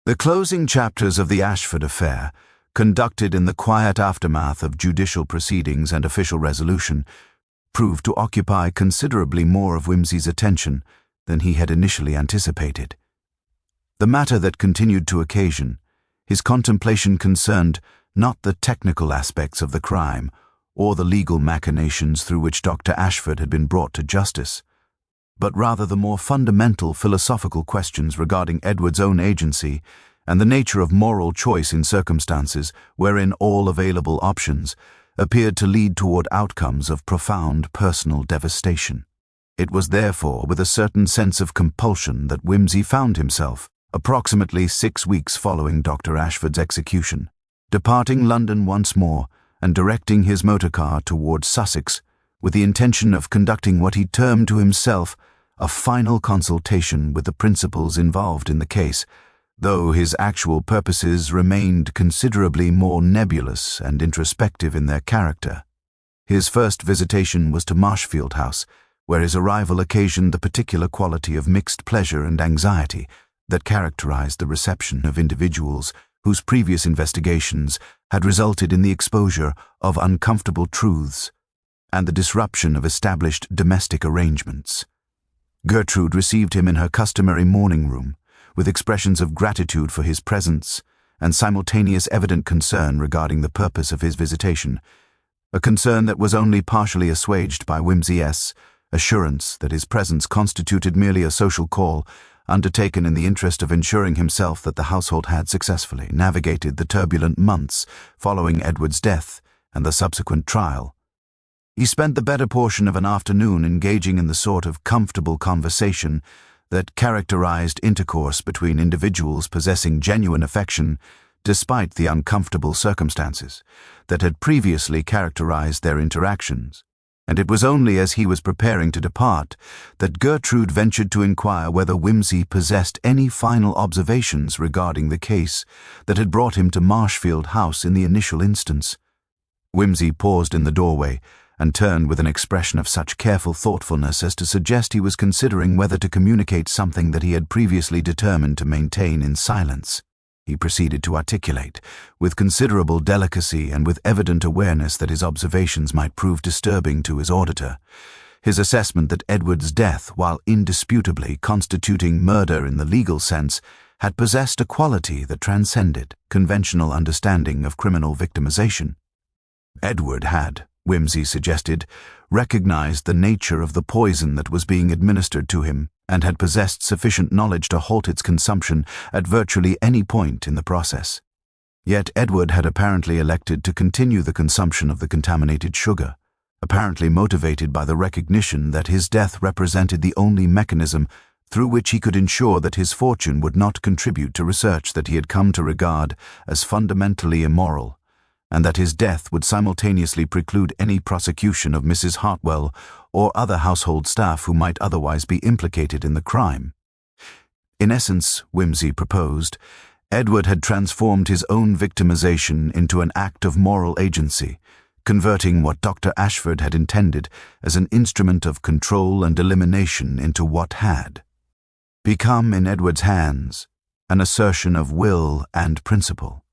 The closing chapters of the Ashford affair, conducted in the quiet aftermath of judicial proceedings and official resolution, proved to occupy considerably more of Wimsey's attention than he had initially anticipated. The matter that continued to occasion his contemplation concerned not the technical aspects of the crime or the legal machinations through which Dr. Ashford had been brought to justice, but rather the more fundamental philosophical questions regarding Edward's own agency and the nature of moral choice in circumstances wherein all available options appeared to lead toward outcomes of profound personal devastation. It was therefore with a certain sense of compulsion that Wimsey found himself, approximately 6 weeks following Dr. Ashford's execution, departing London once more and directing his motor car towards Sussex with the intention of conducting what he termed to himself a final consultation with the principals involved in the case, though his actual purposes remained considerably more nebulous and introspective in their character. His first visitation was to Marshfield House, where his arrival occasioned the particular quality of mixed pleasure and anxiety that characterized the reception of individuals whose previous investigations had resulted in the exposure of uncomfortable truths and the disruption of established domestic arrangements. Gertrude received him in her customary morning room, with expressions of gratitude for his presence and simultaneous evident concern regarding the purpose of his visitation, a concern that was only partially assuaged by Wimsey's assurance that his presence constituted merely a social call undertaken in the interest of ensuring himself that the household had successfully navigated the turbulent months following Edward's death and the subsequent trial. He spent the better portion of an afternoon engaging in the sort of comfortable conversation that characterized intercourse between individuals possessing genuine affection despite the uncomfortable circumstances that had previously characterized their interactions, and it was only as he was preparing to depart that Gertrude ventured to inquire whether Wimsey possessed any final observations regarding the case that had brought him to Marshfield House in the initial instance. Wimsey paused in the doorway and turned with an expression of such careful thoughtfulness as to suggest he was considering whether to communicate something that he had previously determined to maintain in silence. He proceeded to articulate, with considerable delicacy and with evident awareness that his observations might prove disturbing to his auditor, his assessment that Edward's death, while indisputably constituting murder in the legal sense, had possessed a quality that transcended conventional understanding of criminal victimization. Edward had, Wimsey suggested, recognized the nature of the poison that was being administered to him and had possessed sufficient knowledge to halt its consumption at virtually any point in the process. Yet Edward had apparently elected to continue the consumption of the contaminated sugar, apparently motivated by the recognition that his death represented the only mechanism through which he could ensure that his fortune would not contribute to research that he had come to regard as fundamentally immoral, and that his death would simultaneously preclude any prosecution of Mrs. Hartwell or other household staff who might otherwise be implicated in the crime. In essence, Wimsey proposed, Edward had transformed his own victimization into an act of moral agency, converting what Dr. Ashford had intended as an instrument of control and elimination into what had become, in Edward's hands, an assertion of will and principle.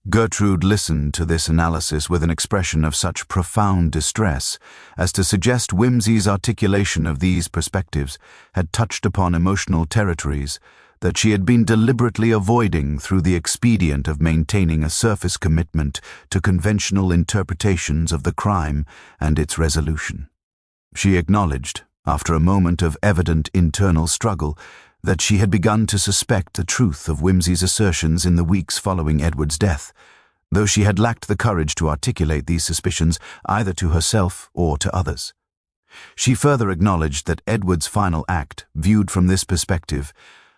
Gertrude listened to this analysis with an expression of such profound distress as to suggest Wimsey's articulation of these perspectives had touched upon emotional territories that she had been deliberately avoiding through the expedient of maintaining a surface commitment to conventional interpretations of the crime and its resolution. She acknowledged, after a moment of evident internal struggle, that she had begun to suspect the truth of Wimsey's assertions in the weeks following Edward's death, though she had lacked the courage to articulate these suspicions either to herself or to others. She further acknowledged that Edward's final act, viewed from this perspective,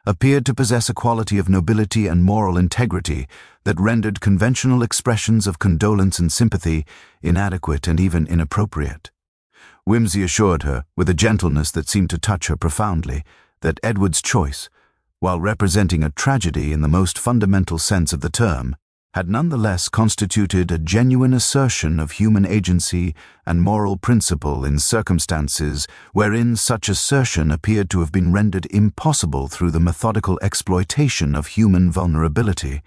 appeared to possess a quality of nobility and moral integrity that rendered conventional expressions of condolence and sympathy inadequate and even inappropriate. Wimsey assured her, with a gentleness that seemed to touch her profoundly, that Edward's choice, while representing a tragedy in the most fundamental sense of the term, had nonetheless constituted a genuine assertion of human agency and moral principle in circumstances wherein such assertion appeared to have been rendered impossible through the methodical exploitation of human vulnerability.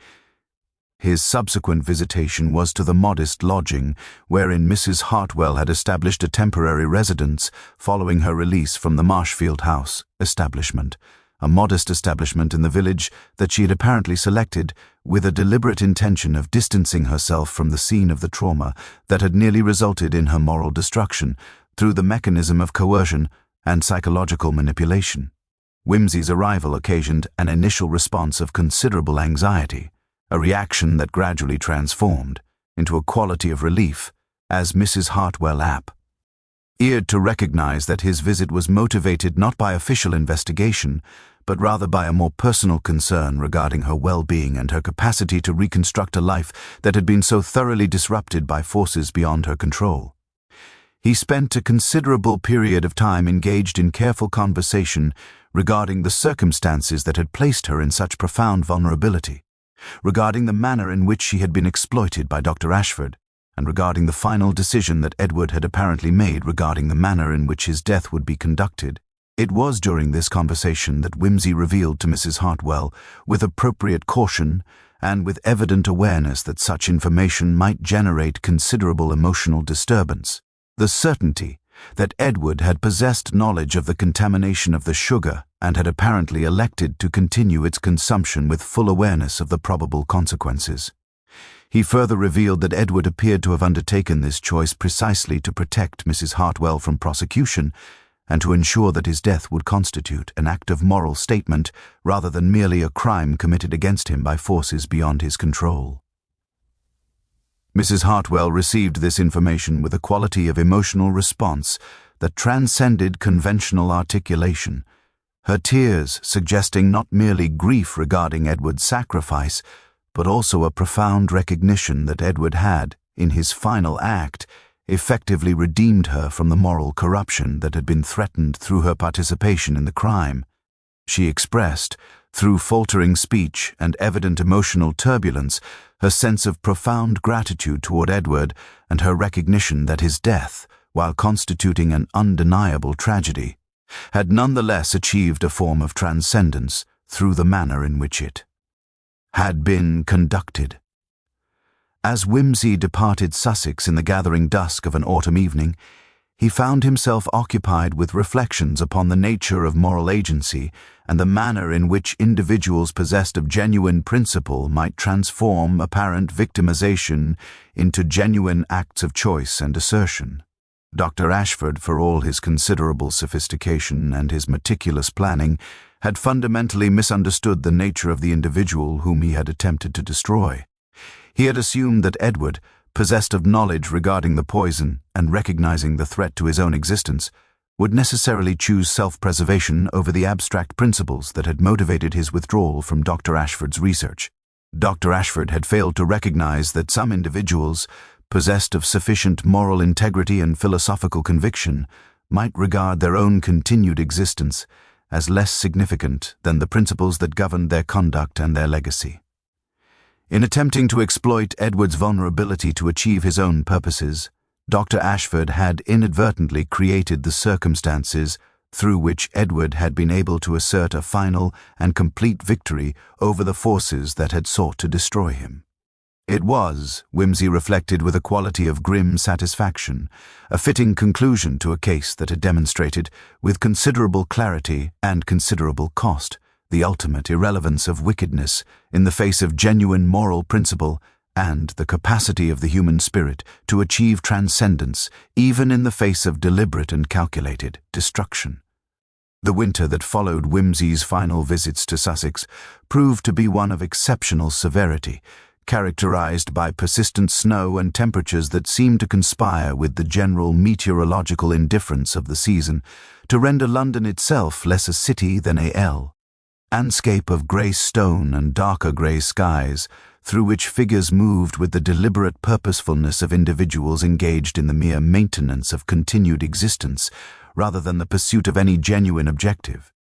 His subsequent visitation was to the modest lodging wherein Mrs. Hartwell had established a temporary residence following her release from the Marshfield House establishment, a modest establishment in the village that she had apparently selected with a deliberate intention of distancing herself from the scene of the trauma that had nearly resulted in her moral destruction through the mechanism of coercion and psychological manipulation. Whimsy's arrival occasioned an initial response of considerable anxiety, a reaction that gradually transformed into a quality of relief as Mrs. Hartwell appeared to recognize that his visit was motivated not by official investigation, but rather by a more personal concern regarding her well-being and her capacity to reconstruct a life that had been so thoroughly disrupted by forces beyond her control. He spent a considerable period of time engaged in careful conversation regarding the circumstances that had placed her in such profound vulnerability, regarding the manner in which she had been exploited by Dr. Ashford, and regarding the final decision that Edward had apparently made regarding the manner in which his death would be conducted. It was during this conversation that Whimsy revealed to Mrs. Hartwell, with appropriate caution and with evident awareness that such information might generate considerable emotional disturbance, the certainty that Edward had possessed knowledge of the contamination of the sugar and had apparently elected to continue its consumption with full awareness of the probable consequences. He further revealed that Edward appeared to have undertaken this choice precisely to protect Mrs. Hartwell from prosecution and to ensure that his death would constitute an act of moral statement rather than merely a crime committed against him by forces beyond his control. Mrs. Hartwell received this information with a quality of emotional response that transcended conventional articulation, her tears suggesting not merely grief regarding Edward's sacrifice, but also a profound recognition that Edward had, in his final act, effectively redeemed her from the moral corruption that had been threatened through her participation in the crime. She expressed, through faltering speech and evident emotional turbulence, her sense of profound gratitude toward Edward and her recognition that his death, while constituting an undeniable tragedy, had nonetheless achieved a form of transcendence through the manner in which it had been conducted. As Whimsy departed Sussex in the gathering dusk of an autumn evening, he found himself occupied with reflections upon the nature of moral agency and the manner in which individuals possessed of genuine principle might transform apparent victimization into genuine acts of choice and assertion. Dr. Ashford, for all his considerable sophistication and his meticulous planning, had fundamentally misunderstood the nature of the individual whom he had attempted to destroy. He had assumed that Edward, possessed of knowledge regarding the poison and recognizing the threat to his own existence, would necessarily choose self-preservation over the abstract principles that had motivated his withdrawal from Dr. Ashford's research. Dr. Ashford had failed to recognize that some individuals, possessed of sufficient moral integrity and philosophical conviction, might regard their own continued existence as less significant than the principles that governed their conduct and their legacy. In attempting to exploit Edward's vulnerability to achieve his own purposes, Dr. Ashford had inadvertently created the circumstances through which Edward had been able to assert a final and complete victory over the forces that had sought to destroy him. It was, Whimsy reflected with a quality of grim satisfaction, a fitting conclusion to a case that had demonstrated, with considerable clarity and considerable cost, the ultimate irrelevance of wickedness in the face of genuine moral principle and the capacity of the human spirit to achieve transcendence even in the face of deliberate and calculated destruction. The winter that followed Whimsy's final visits to Sussex proved to be one of exceptional severity, characterized by persistent snow and temperatures that seemed to conspire with the general meteorological indifference of the season to render London itself less a city than a landscape of grey stone and darker grey skies, through which figures moved with the deliberate purposefulness of individuals engaged in the mere maintenance of continued existence, rather than the pursuit of any genuine objective.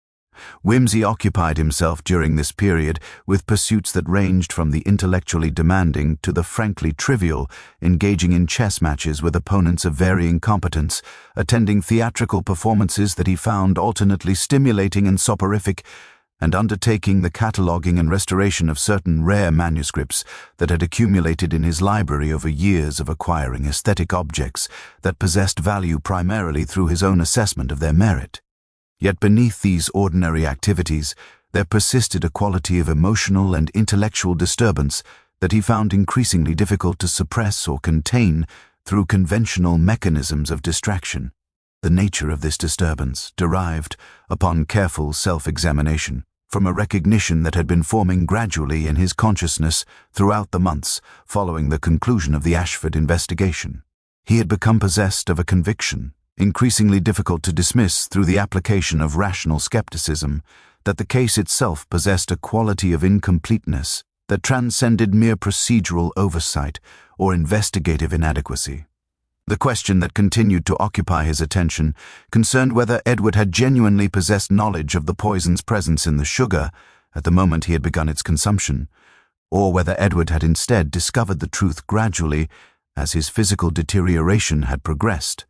Whimsy occupied himself during this period with pursuits that ranged from the intellectually demanding to the frankly trivial, engaging in chess matches with opponents of varying competence, attending theatrical performances that he found alternately stimulating and soporific, and undertaking the cataloguing and restoration of certain rare manuscripts that had accumulated in his library over years of acquiring aesthetic objects that possessed value primarily through his own assessment of their merit. Yet beneath these ordinary activities, there persisted a quality of emotional and intellectual disturbance that he found increasingly difficult to suppress or contain through conventional mechanisms of distraction. The nature of this disturbance derived, upon careful self-examination, from a recognition that had been forming gradually in his consciousness throughout the months following the conclusion of the Ashford investigation. He had become possessed of a conviction, increasingly difficult to dismiss through the application of rational skepticism, that the case itself possessed a quality of incompleteness that transcended mere procedural oversight or investigative inadequacy. The question that continued to occupy his attention concerned whether Edward had genuinely possessed knowledge of the poison's presence in the sugar at the moment he had begun its consumption, or whether Edward had instead discovered the truth gradually as his physical deterioration had progressed,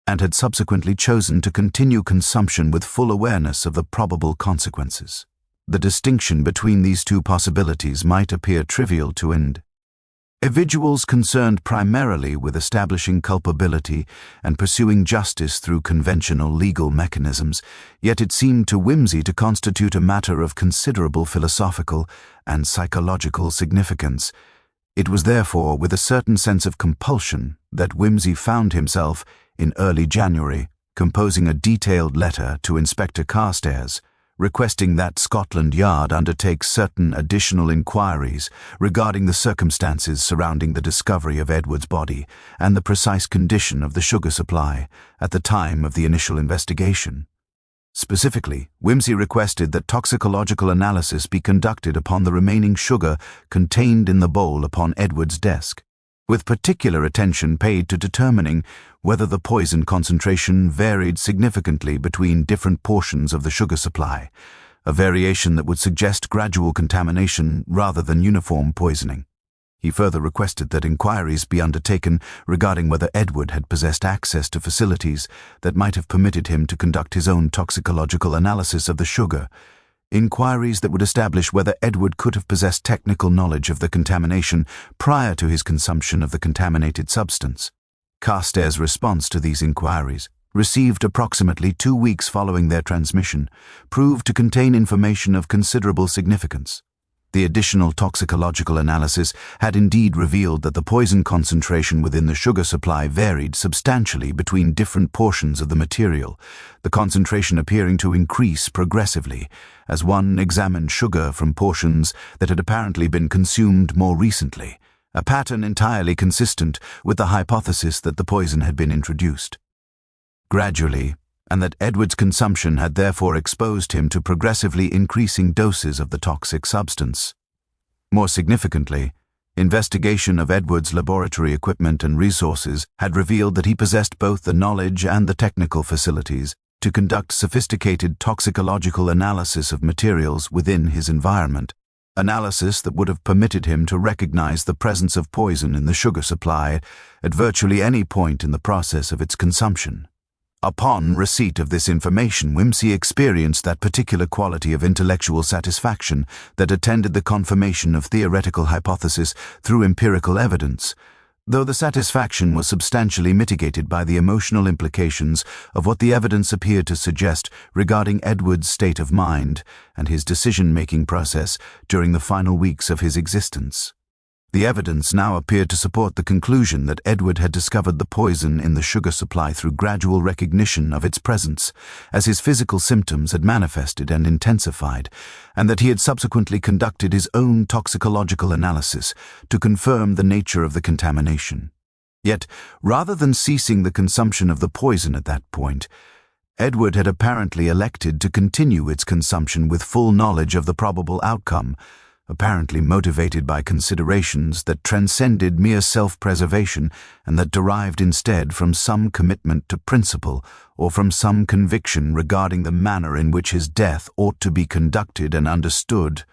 and had subsequently chosen to continue consumption with full awareness of the probable consequences. The distinction between these two possibilities might appear trivial to individuals concerned primarily with establishing culpability and pursuing justice through conventional legal mechanisms, yet it seemed to Whimsy to constitute a matter of considerable philosophical and psychological significance. It was therefore with a certain sense of compulsion that Whimsy found himself, in early January, composing a detailed letter to Inspector Carstairs, requesting that Scotland Yard undertake certain additional inquiries regarding the circumstances surrounding the discovery of Edward's body and the precise condition of the sugar supply at the time of the initial investigation. Specifically, Whimsy requested that toxicological analysis be conducted upon the remaining sugar contained in the bowl upon Edward's desk, with particular attention paid to determining whether the poison concentration varied significantly between different portions of the sugar supply, a variation that would suggest gradual contamination rather than uniform poisoning. He further requested that inquiries be undertaken regarding whether Edward had possessed access to facilities that might have permitted him to conduct his own toxicological analysis of the sugar, inquiries that would establish whether Edward could have possessed technical knowledge of the contamination prior to his consumption of the contaminated substance. Carstairs' response to these inquiries, received approximately 2 weeks following their transmission, proved to contain information of considerable significance. The additional toxicological analysis had indeed revealed that the poison concentration within the sugar supply varied substantially between different portions of the material, the concentration appearing to increase progressively as one examined sugar from portions that had apparently been consumed more recently, a pattern entirely consistent with the hypothesis that the poison had been introduced gradually, and that Edward's consumption had therefore exposed him to progressively increasing doses of the toxic substance. More significantly, investigation of Edward's laboratory equipment and resources had revealed that he possessed both the knowledge and the technical facilities to conduct sophisticated toxicological analysis of materials within his environment, analysis that would have permitted him to recognize the presence of poison in the sugar supply at virtually any point in the process of its consumption. Upon receipt of this information, Whimsy experienced that particular quality of intellectual satisfaction that attended the confirmation of theoretical hypothesis through empirical evidence, though the satisfaction was substantially mitigated by the emotional implications of what the evidence appeared to suggest regarding Edward's state of mind and his decision-making process during the final weeks of his existence. The evidence now appeared to support the conclusion that Edward had discovered the poison in the sugar supply through gradual recognition of its presence, as his physical symptoms had manifested and intensified, and that he had subsequently conducted his own toxicological analysis to confirm the nature of the contamination. Yet, rather than ceasing the consumption of the poison at that point, Edward had apparently elected to continue its consumption with full knowledge of the probable outcome, apparently motivated by considerations that transcended mere self-preservation and that derived instead from some commitment to principle or from some conviction regarding the manner in which his death ought to be conducted and understood.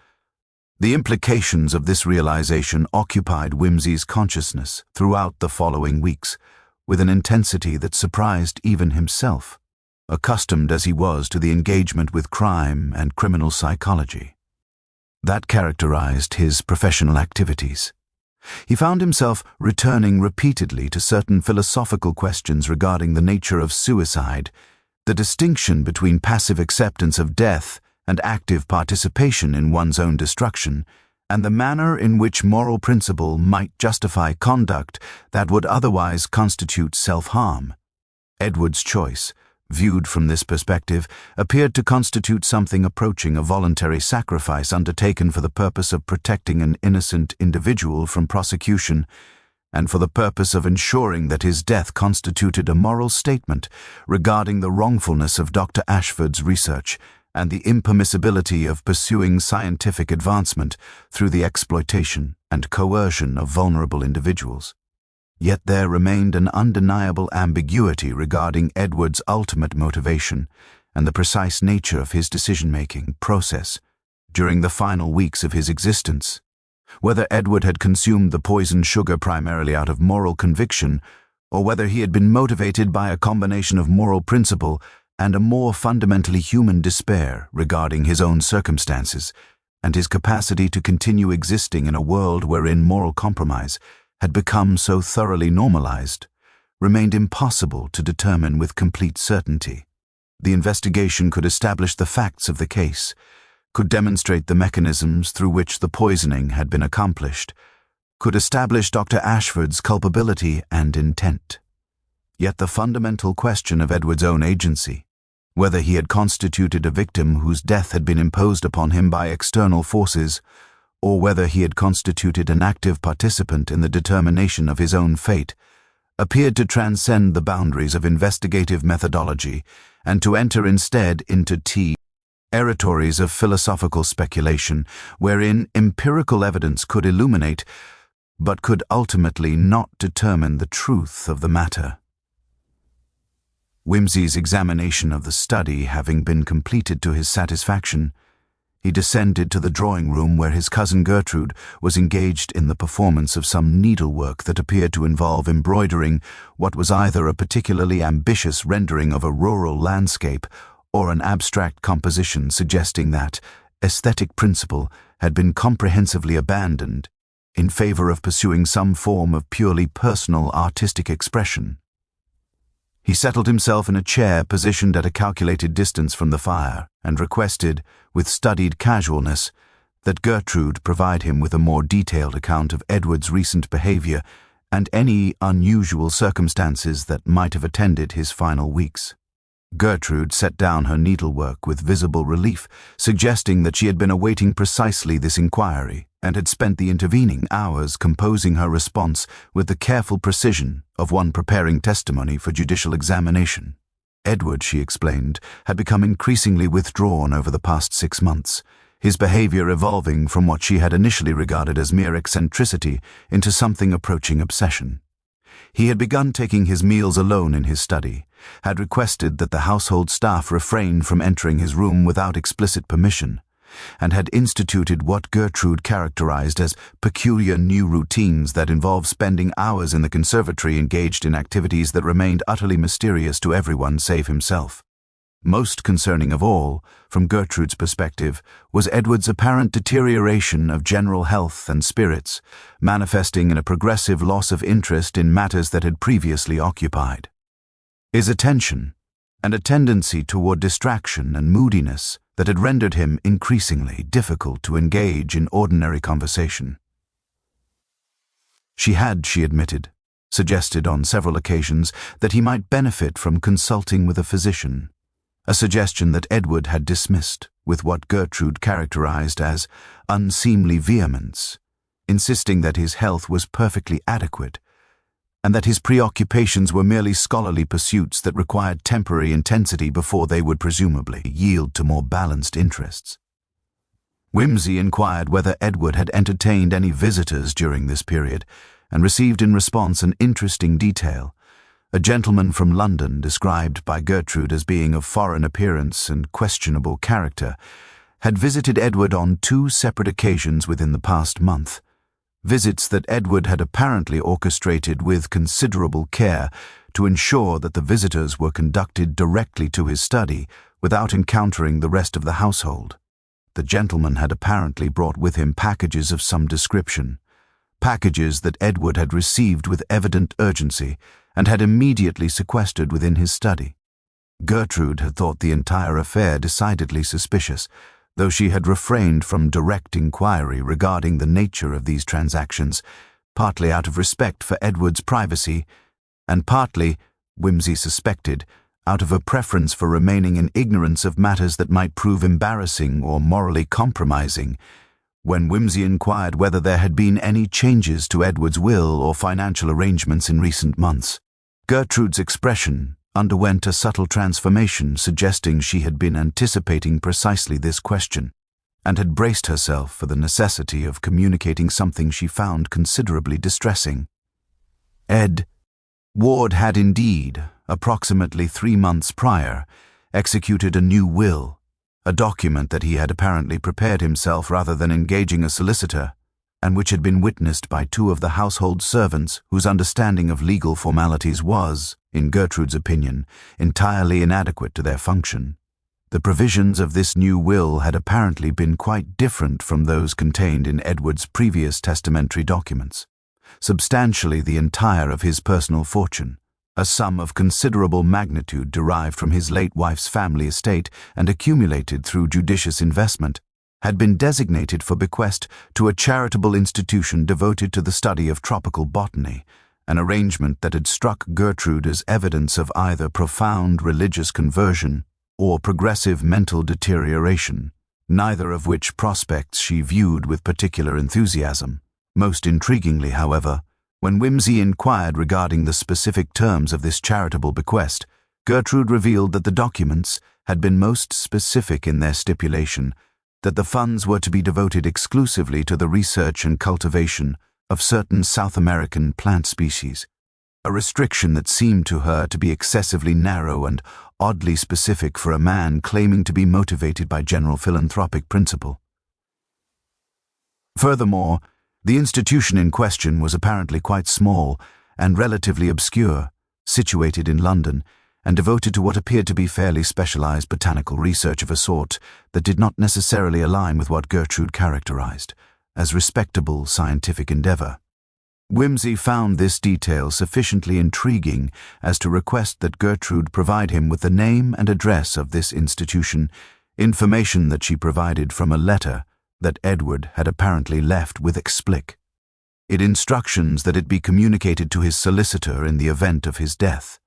The implications of this realization occupied Wimsey's consciousness throughout the following weeks, with an intensity that surprised even himself, accustomed as he was to the engagement with crime and criminal psychology that characterized his professional activities. He found himself returning repeatedly to certain philosophical questions regarding the nature of suicide, the distinction between passive acceptance of death and active participation in one's own destruction, and the manner in which moral principle might justify conduct that would otherwise constitute self-harm. Edward's choice, viewed from this perspective, appeared to constitute something approaching a voluntary sacrifice undertaken for the purpose of protecting an innocent individual from prosecution, and for the purpose of ensuring that his death constituted a moral statement regarding the wrongfulness of Dr. Ashford's research and the impermissibility of pursuing scientific advancement through the exploitation and coercion of vulnerable individuals. Yet there remained an undeniable ambiguity regarding Edward's ultimate motivation and the precise nature of his decision-making process during the final weeks of his existence. Whether Edward had consumed the poisoned sugar primarily out of moral conviction, or whether he had been motivated by a combination of moral principle and a more fundamentally human despair regarding his own circumstances and his capacity to continue existing in a world wherein moral compromise had become so thoroughly normalized, remained impossible to determine with complete certainty. The investigation could establish the facts of the case, could demonstrate the mechanisms through which the poisoning had been accomplished, could establish Dr. Ashford's culpability and intent. Yet the fundamental question of Edward's own agency, whether he had constituted a victim whose death had been imposed upon him by external forces, or whether he had constituted an active participant in the determination of his own fate, appeared to transcend the boundaries of investigative methodology and to enter instead into territories of philosophical speculation, wherein empirical evidence could illuminate, but could ultimately not determine the truth of the matter. Wimsey's examination of the study having been completed to his satisfaction, he descended to the drawing-room where his cousin Gertrude was engaged in the performance of some needlework that appeared to involve embroidering what was either a particularly ambitious rendering of a rural landscape or an abstract composition suggesting that aesthetic principle had been comprehensively abandoned in favor of pursuing some form of purely personal artistic expression. He settled himself in a chair positioned at a calculated distance from the fire and requested, with studied casualness, that Gertrude provide him with a more detailed account of Edward's recent behavior and any unusual circumstances that might have attended his final weeks. Gertrude set down her needlework with visible relief, suggesting that she had been awaiting precisely this inquiry and had spent the intervening hours composing her response with the careful precision of one preparing testimony for judicial examination. Edward, she explained, had become increasingly withdrawn over the past 6 months, his behavior evolving from what she had initially regarded as mere eccentricity into something approaching obsession. He had begun taking his meals alone in his study, had requested that the household staff refrain from entering his room without explicit permission, and had instituted what Gertrude characterized as peculiar new routines that involved spending hours in the conservatory engaged in activities that remained utterly mysterious to everyone save himself. Most concerning of all, from Gertrude's perspective, was Edward's apparent deterioration of general health and spirits, manifesting in a progressive loss of interest in matters that had previously occupied his attention, and a tendency toward distraction and moodiness that had rendered him increasingly difficult to engage in ordinary conversation. She admitted, suggested on several occasions that he might benefit from consulting with a physician, a suggestion that Edward had dismissed with what Gertrude characterized as unseemly vehemence, insisting that his health was perfectly adequate and that his preoccupations were merely scholarly pursuits that required temporary intensity before they would presumably yield to more balanced interests. Whimsy inquired whether Edward had entertained any visitors during this period, and received in response an interesting detail. A gentleman from London, described by Gertrude as being of foreign appearance and questionable character, had visited Edward on 2 separate occasions within the past month. Visits that Edward had apparently orchestrated with considerable care to ensure that the visitors were conducted directly to his study without encountering the rest of the household. The gentleman had apparently brought with him packages of some description, packages that Edward had received with evident urgency and had immediately sequestered within his study. Gertrude had thought the entire affair decidedly suspicious, though she had refrained from direct inquiry regarding the nature of these transactions, partly out of respect for Edward's privacy, and partly, Whimsy suspected, out of a preference for remaining in ignorance of matters that might prove embarrassing or morally compromising. When Whimsy inquired whether there had been any changes to Edward's will or financial arrangements in recent months, Gertrude's expression underwent a subtle transformation, suggesting she had been anticipating precisely this question, and had braced herself for the necessity of communicating something she found considerably distressing. Ward had indeed, approximately 3 months prior, executed a new will, a document that he had apparently prepared himself rather than engaging a solicitor, and which had been witnessed by 2 of the household servants whose understanding of legal formalities was, in Gertrude's opinion, entirely inadequate to their function. The provisions of this new will had apparently been quite different from those contained in Edward's previous testamentary documents. Substantially the entire of his personal fortune, a sum of considerable magnitude derived from his late wife's family estate and accumulated through judicious investment, had been designated for bequest to a charitable institution devoted to the study of tropical botany, an arrangement that had struck Gertrude as evidence of either profound religious conversion or progressive mental deterioration, neither of which prospects she viewed with particular enthusiasm. Most intriguingly, however, when Whimsy inquired regarding the specific terms of this charitable bequest, Gertrude revealed that the documents had been most specific in their stipulation that the funds were to be devoted exclusively to the research and cultivation of certain South American plant species, a restriction that seemed to her to be excessively narrow and oddly specific for a man claiming to be motivated by general philanthropic principle. Furthermore, the institution in question was apparently quite small and relatively obscure, situated in London, and devoted to what appeared to be fairly specialized botanical research of a sort that did not necessarily align with what Gertrude characterized as respectable scientific endeavor. Whimsy found this detail sufficiently intriguing as to request that Gertrude provide him with the name and address of this institution, information that she provided from a letter that Edward had apparently left with Explic, in instructions that it be communicated to his solicitor in the event of his death.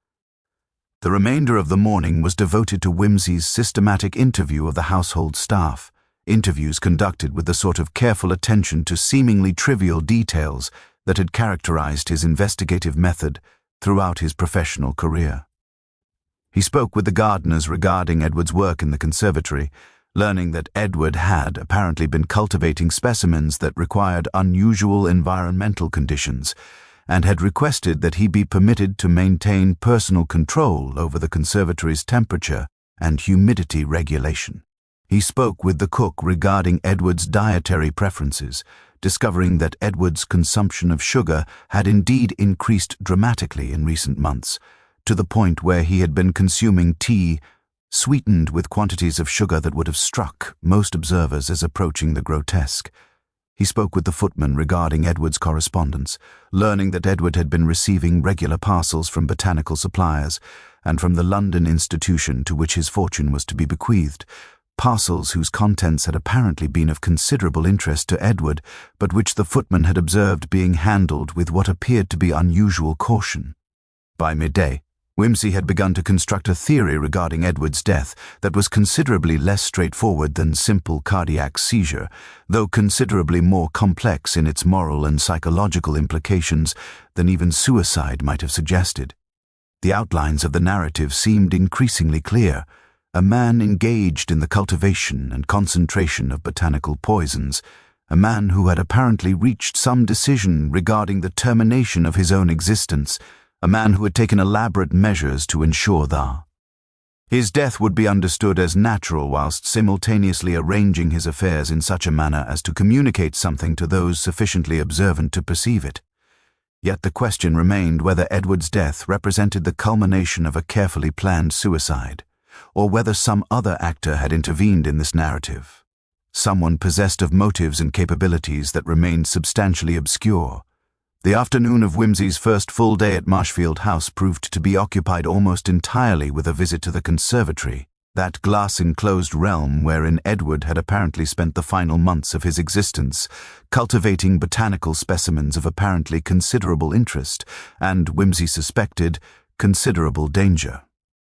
The remainder of the morning was devoted to Whimsy's systematic interview of the household staff, interviews conducted with the sort of careful attention to seemingly trivial details that had characterized his investigative method throughout his professional career. He spoke with the gardeners regarding Edward's work in the conservatory, learning that Edward had apparently been cultivating specimens that required unusual environmental conditions, and had requested that he be permitted to maintain personal control over the conservatory's temperature and humidity regulation. He spoke with the cook regarding Edward's dietary preferences, discovering that Edward's consumption of sugar had indeed increased dramatically in recent months, to the point where he had been consuming tea sweetened with quantities of sugar that would have struck most observers as approaching the grotesque. He spoke with the footman regarding Edward's correspondence, learning that Edward had been receiving regular parcels from botanical suppliers and from the London institution to which his fortune was to be bequeathed, parcels whose contents had apparently been of considerable interest to Edward, but which the footman had observed being handled with what appeared to be unusual caution. By midday, Whimsy had begun to construct a theory regarding Edward's death that was considerably less straightforward than simple cardiac seizure, though considerably more complex in its moral and psychological implications than even suicide might have suggested. The outlines of the narrative seemed increasingly clear, a man engaged in the cultivation and concentration of botanical poisons, a man who had apparently reached some decision regarding the termination of his own existence, a man who had taken elaborate measures to ensure that his death would be understood as natural whilst simultaneously arranging his affairs in such a manner as to communicate something to those sufficiently observant to perceive it. Yet the question remained whether Edward's death represented the culmination of a carefully planned suicide, or whether some other actor had intervened in this narrative, someone possessed of motives and capabilities that remained substantially obscure. The afternoon of Whimsy's first full day at Marshfield House proved to be occupied almost entirely with a visit to the conservatory, that glass-enclosed realm wherein Edward had apparently spent the final months of his existence, cultivating botanical specimens of apparently considerable interest and, Whimsy suspected, considerable danger.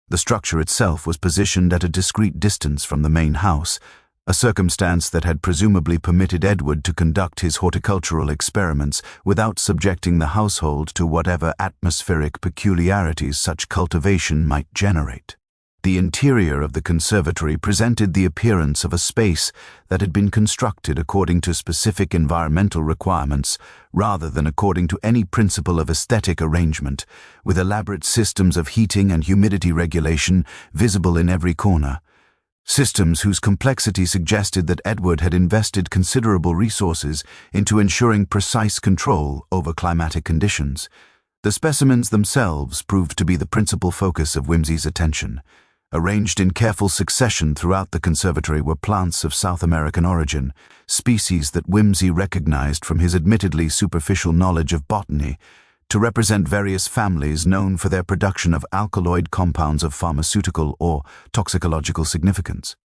The structure itself was positioned at a discreet distance from the main house, a circumstance that had presumably permitted Edward to conduct his horticultural experiments without subjecting the household to whatever atmospheric peculiarities such cultivation might generate. The interior of the conservatory presented the appearance of a space that had been constructed according to specific environmental requirements rather than according to any principle of aesthetic arrangement, with elaborate systems of heating and humidity regulation visible in every corner. Systems whose complexity suggested that Edward had invested considerable resources into ensuring precise control over climatic conditions. The specimens themselves proved to be the principal focus of Whimsy's attention. Arranged in careful succession throughout the conservatory were plants of South American origin, species that Whimsy recognized from his admittedly superficial knowledge of botany, to represent various families known for their production of alkaloid compounds of pharmaceutical or toxicological significance.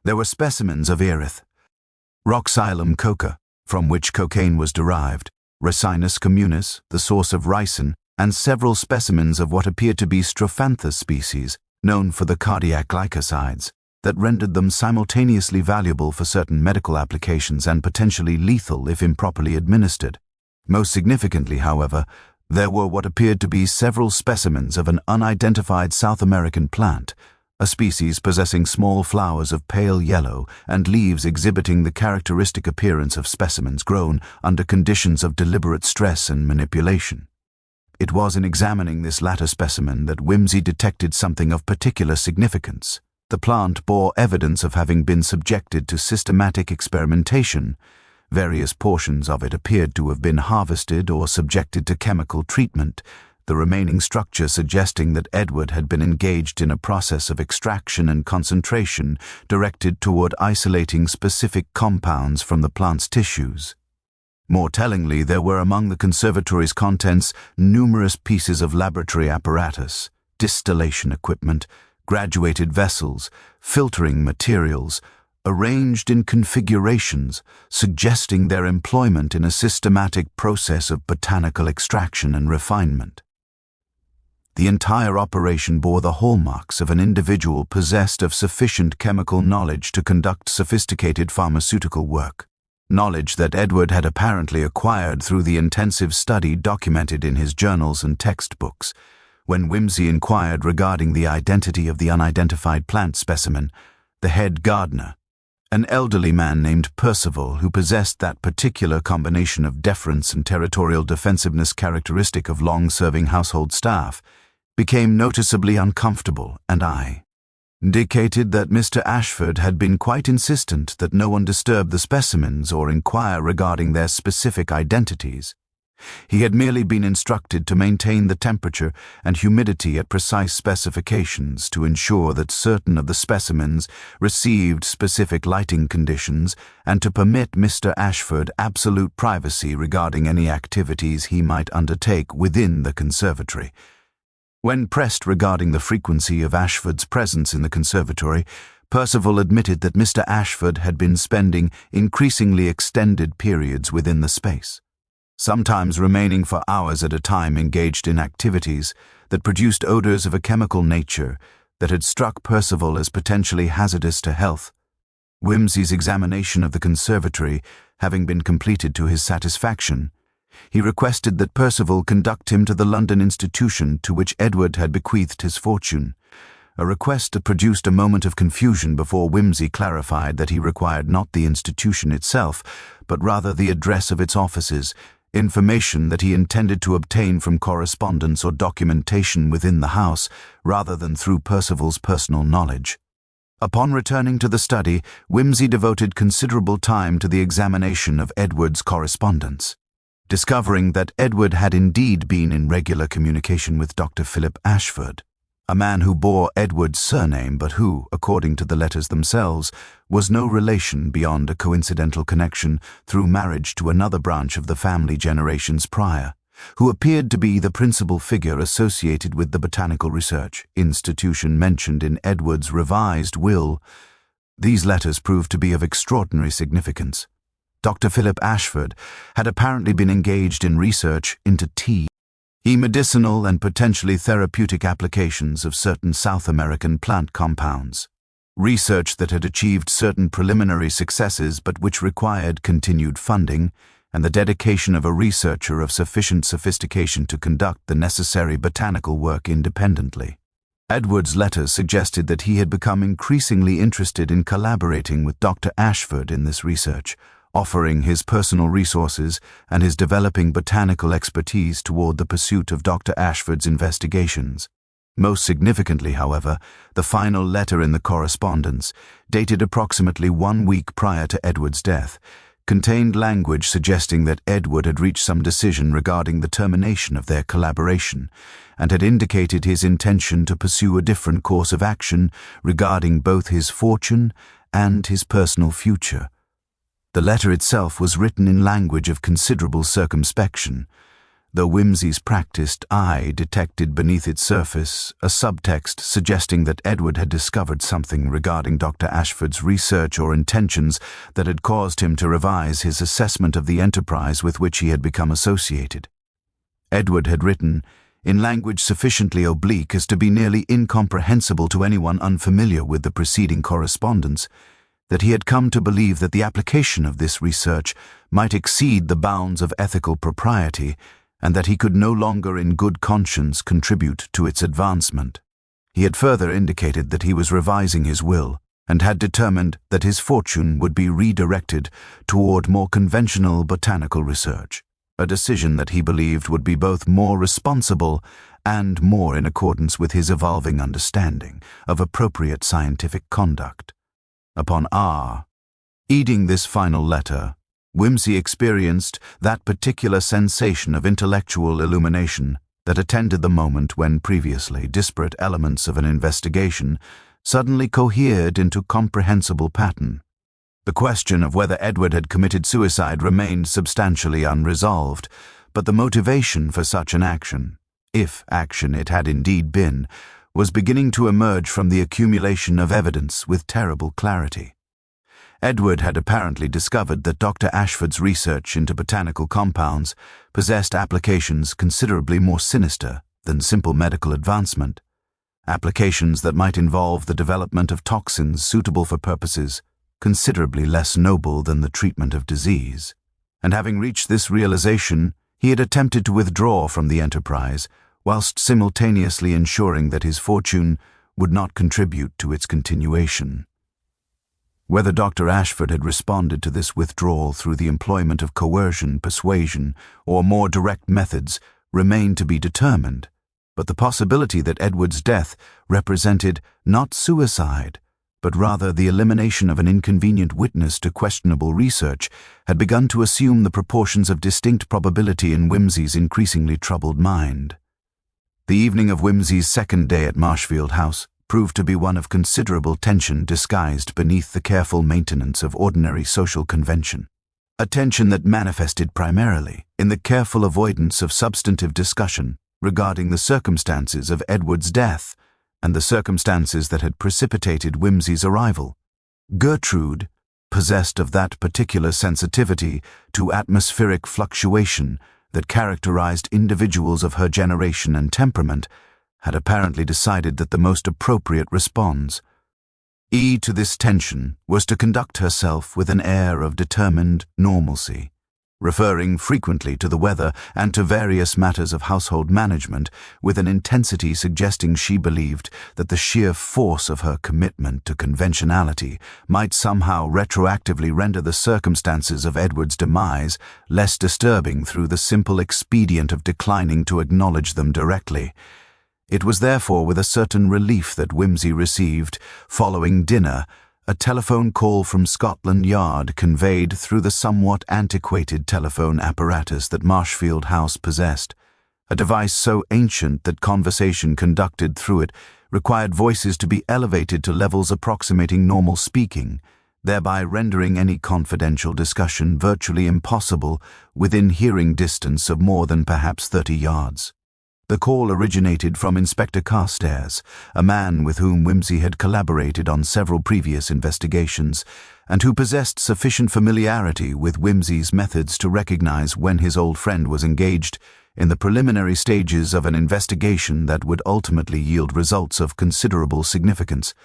There were specimens of Erith, Roxylum coca, from which cocaine was derived, Ricinus communis, the source of ricin, and several specimens of what appeared to be Strophanthus species, known for the cardiac glycosides, that rendered them simultaneously valuable for certain medical applications and potentially lethal if improperly administered. Most significantly, however, there were what appeared to be several specimens of an unidentified South American plant, a species possessing small flowers of pale yellow and leaves exhibiting the characteristic appearance of specimens grown under conditions of deliberate stress and manipulation. It was in examining this latter specimen that Whimsy detected something of particular significance. The plant bore evidence of having been subjected to systematic experimentation. Various portions of it appeared to have been harvested or subjected to chemical treatment, the remaining structure suggesting that Edward had been engaged in a process of extraction and concentration directed toward isolating specific compounds from the plant's tissues. More tellingly, there were among the conservatory's contents numerous pieces of laboratory apparatus, distillation equipment, graduated vessels, filtering materials, arranged in configurations suggesting their employment in a systematic process of botanical extraction and refinement. The entire operation bore the hallmarks of an individual possessed of sufficient chemical knowledge to conduct sophisticated pharmaceutical work, knowledge that Edward had apparently acquired through the intensive study documented in his journals and textbooks. When Whimsy inquired regarding the identity of the unidentified plant specimen, the head gardener, an elderly man named Percival who possessed that particular combination of deference and territorial defensiveness characteristic of long-serving household staff, became noticeably uncomfortable, and I indicated that Mr. Ashford had been quite insistent that no one disturb the specimens or inquire regarding their specific identities. He had merely been instructed to maintain the temperature and humidity at precise specifications to ensure that certain of the specimens received specific lighting conditions and to permit Mr. Ashford absolute privacy regarding any activities he might undertake within the conservatory. When pressed regarding the frequency of Ashford's presence in the conservatory, Percival admitted that Mr. Ashford had been spending increasingly extended periods within the space, sometimes remaining for hours at a time engaged in activities that produced odors of a chemical nature that had struck Percival as potentially hazardous to health. Whimsy's examination of the conservatory having been completed to his satisfaction, he requested that Percival conduct him to the London institution to which Edward had bequeathed his fortune, a request that produced a moment of confusion before Whimsy clarified that he required not the institution itself, but rather the address of its offices, information that he intended to obtain from correspondence or documentation within the house, rather than through Percival's personal knowledge. Upon returning to the study, Whimsy devoted considerable time to the examination of Edward's correspondence. Discovering that Edward had indeed been in regular communication with Dr. Philip Ashford, a man who bore Edward's surname but who, according to the letters themselves, was no relation beyond a coincidental connection through marriage to another branch of the family generations prior, who appeared to be the principal figure associated with the botanical research institution mentioned in Edward's revised will. These letters proved to be of extraordinary significance. Dr. Philip Ashford had apparently been engaged in research into tea, medicinal and potentially therapeutic applications of certain South American plant compounds, research that had achieved certain preliminary successes but which required continued funding and the dedication of a researcher of sufficient sophistication to conduct the necessary botanical work independently. Edward's letters suggested that he had become increasingly interested in collaborating with Dr. Ashford in this research, offering his personal resources and his developing botanical expertise toward the pursuit of Dr. Ashford's investigations. Most significantly, however, the final letter in the correspondence, dated approximately 1 week prior to Edward's death, contained language suggesting that Edward had reached some decision regarding the termination of their collaboration and had indicated his intention to pursue a different course of action regarding both his fortune and his personal future. The letter itself was written in language of considerable circumspection, though Whimsy's practiced eye detected beneath its surface a subtext suggesting that Edward had discovered something regarding Dr. Ashford's research or intentions that had caused him to revise his assessment of the enterprise with which he had become associated. Edward had written, in language sufficiently oblique as to be nearly incomprehensible to anyone unfamiliar with the preceding correspondence, that he had come to believe that the application of this research might exceed the bounds of ethical propriety and that he could no longer in good conscience contribute to its advancement. He had further indicated that he was revising his will and had determined that his fortune would be redirected toward more conventional botanical research, a decision that he believed would be both more responsible and more in accordance with his evolving understanding of appropriate scientific conduct. Upon reading this final letter, Whimsy experienced that particular sensation of intellectual illumination that attended the moment when previously disparate elements of an investigation suddenly cohered into comprehensible pattern. The question of whether Edward had committed suicide remained substantially unresolved, but the motivation for such an action, if action it had indeed been, was beginning to emerge from the accumulation of evidence with terrible clarity. Edward had apparently discovered that Dr. Ashford's research into botanical compounds possessed applications considerably more sinister than simple medical advancement, applications that might involve the development of toxins suitable for purposes considerably less noble than the treatment of disease. And having reached this realization, he had attempted to withdraw from the enterprise, whilst simultaneously ensuring that his fortune would not contribute to its continuation. Whether Dr. Ashford had responded to this withdrawal through the employment of coercion, persuasion, or more direct methods remained to be determined, but the possibility that Edward's death represented not suicide, but rather the elimination of an inconvenient witness to questionable research had begun to assume the proportions of distinct probability in Whimsy's increasingly troubled mind. The evening of Whimsy's second day at Marshfield House proved to be one of considerable tension disguised beneath the careful maintenance of ordinary social convention, a tension that manifested primarily in the careful avoidance of substantive discussion regarding the circumstances of Edward's death and the circumstances that had precipitated Whimsy's arrival. Gertrude, possessed of that particular sensitivity to atmospheric fluctuation that characterized individuals of her generation and temperament, had apparently decided that the most appropriate response to this tension was to conduct herself with an air of determined normalcy, referring frequently to the weather and to various matters of household management with an intensity suggesting she believed that the sheer force of her commitment to conventionality might somehow retroactively render the circumstances of Edward's demise less disturbing through the simple expedient of declining to acknowledge them directly. It was therefore with a certain relief that Wimsey received, following dinner, a telephone call from Scotland Yard conveyed through the somewhat antiquated telephone apparatus that Marshfield House possessed, a device so ancient that conversation conducted through it required voices to be elevated to levels approximating normal speaking, thereby rendering any confidential discussion virtually impossible within hearing distance of more than perhaps 30 yards. The call originated from Inspector Carstairs, a man with whom Wimsey had collaborated on several previous investigations, and who possessed sufficient familiarity with Wimsey's methods to recognize when his old friend was engaged in the preliminary stages of an investigation that would ultimately yield results of considerable significance.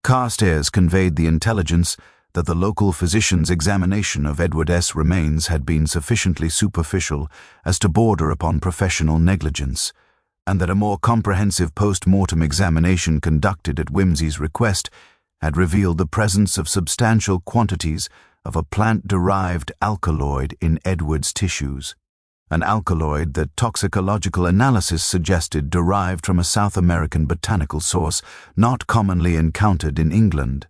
Carstairs conveyed the intelligence that the local physician's examination of Edward S. remains had been sufficiently superficial as to border upon professional negligence, and that a more comprehensive post-mortem examination conducted at Wimsey's request had revealed the presence of substantial quantities of a plant-derived alkaloid in Edward's tissues, an alkaloid that toxicological analysis suggested derived from a South American botanical source not commonly encountered in England.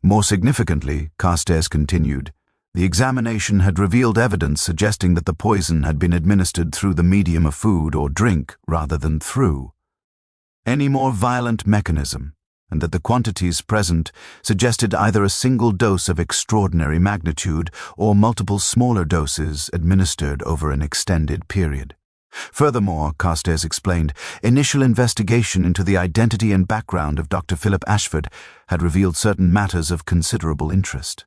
More significantly, Carstairs continued, the examination had revealed evidence suggesting that the poison had been administered through the medium of food or drink rather than through any more violent mechanism, and that the quantities present suggested either a single dose of extraordinary magnitude or multiple smaller doses administered over an extended period. Furthermore, Carstairs explained, initial investigation into the identity and background of Dr. Philip Ashford had revealed certain matters of considerable interest.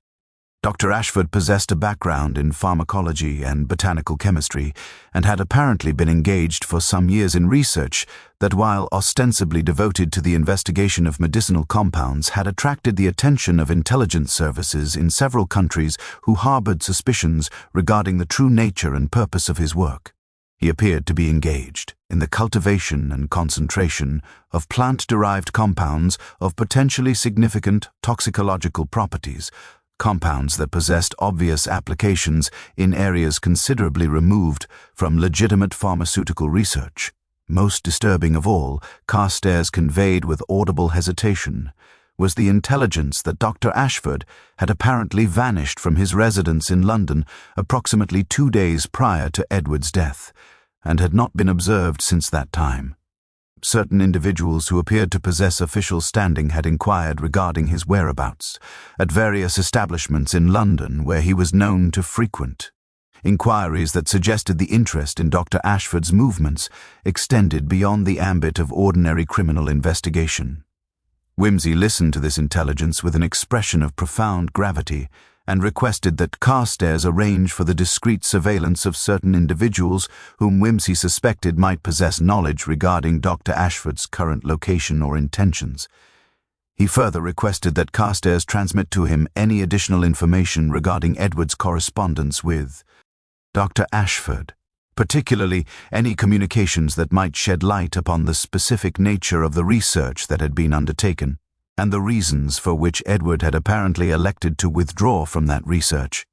Dr. Ashford possessed a background in pharmacology and botanical chemistry, and had apparently been engaged for some years in research that, while ostensibly devoted to the investigation of medicinal compounds, had attracted the attention of intelligence services in several countries who harbored suspicions regarding the true nature and purpose of his work. He appeared to be engaged in the cultivation and concentration of plant-derived compounds of potentially significant toxicological properties, compounds that possessed obvious applications in areas considerably removed from legitimate pharmaceutical research. Most disturbing of all, Carstairs conveyed with audible hesitation, was the intelligence that Dr. Ashford had apparently vanished from his residence in London approximately 2 days prior to Edward's death, and had not been observed since that time. Certain individuals who appeared to possess official standing had inquired regarding his whereabouts at various establishments in London where he was known to frequent. Inquiries that suggested the interest in Dr. Ashford's movements extended beyond the ambit of ordinary criminal investigation. Wimsey listened to this intelligence with an expression of profound gravity and requested that Carstairs arrange for the discreet surveillance of certain individuals whom Wimsey suspected might possess knowledge regarding Dr. Ashford's current location or intentions. He further requested that Carstairs transmit to him any additional information regarding Edward's correspondence with Dr. Ashford, particularly any communications that might shed light upon the specific nature of the research that had been undertaken, and the reasons for which Edward had apparently elected to withdraw from that research.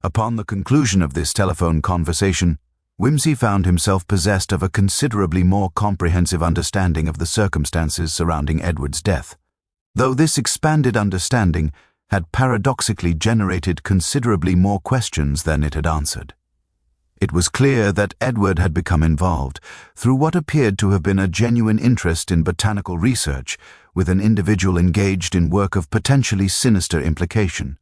Upon the conclusion of this telephone conversation, Wimsey found himself possessed of a considerably more comprehensive understanding of the circumstances surrounding Edward's death, though this expanded understanding had paradoxically generated considerably more questions than it had answered. It was clear that Edward had become involved, through what appeared to have been a genuine interest in botanical research, with an individual engaged in work of potentially sinister implication.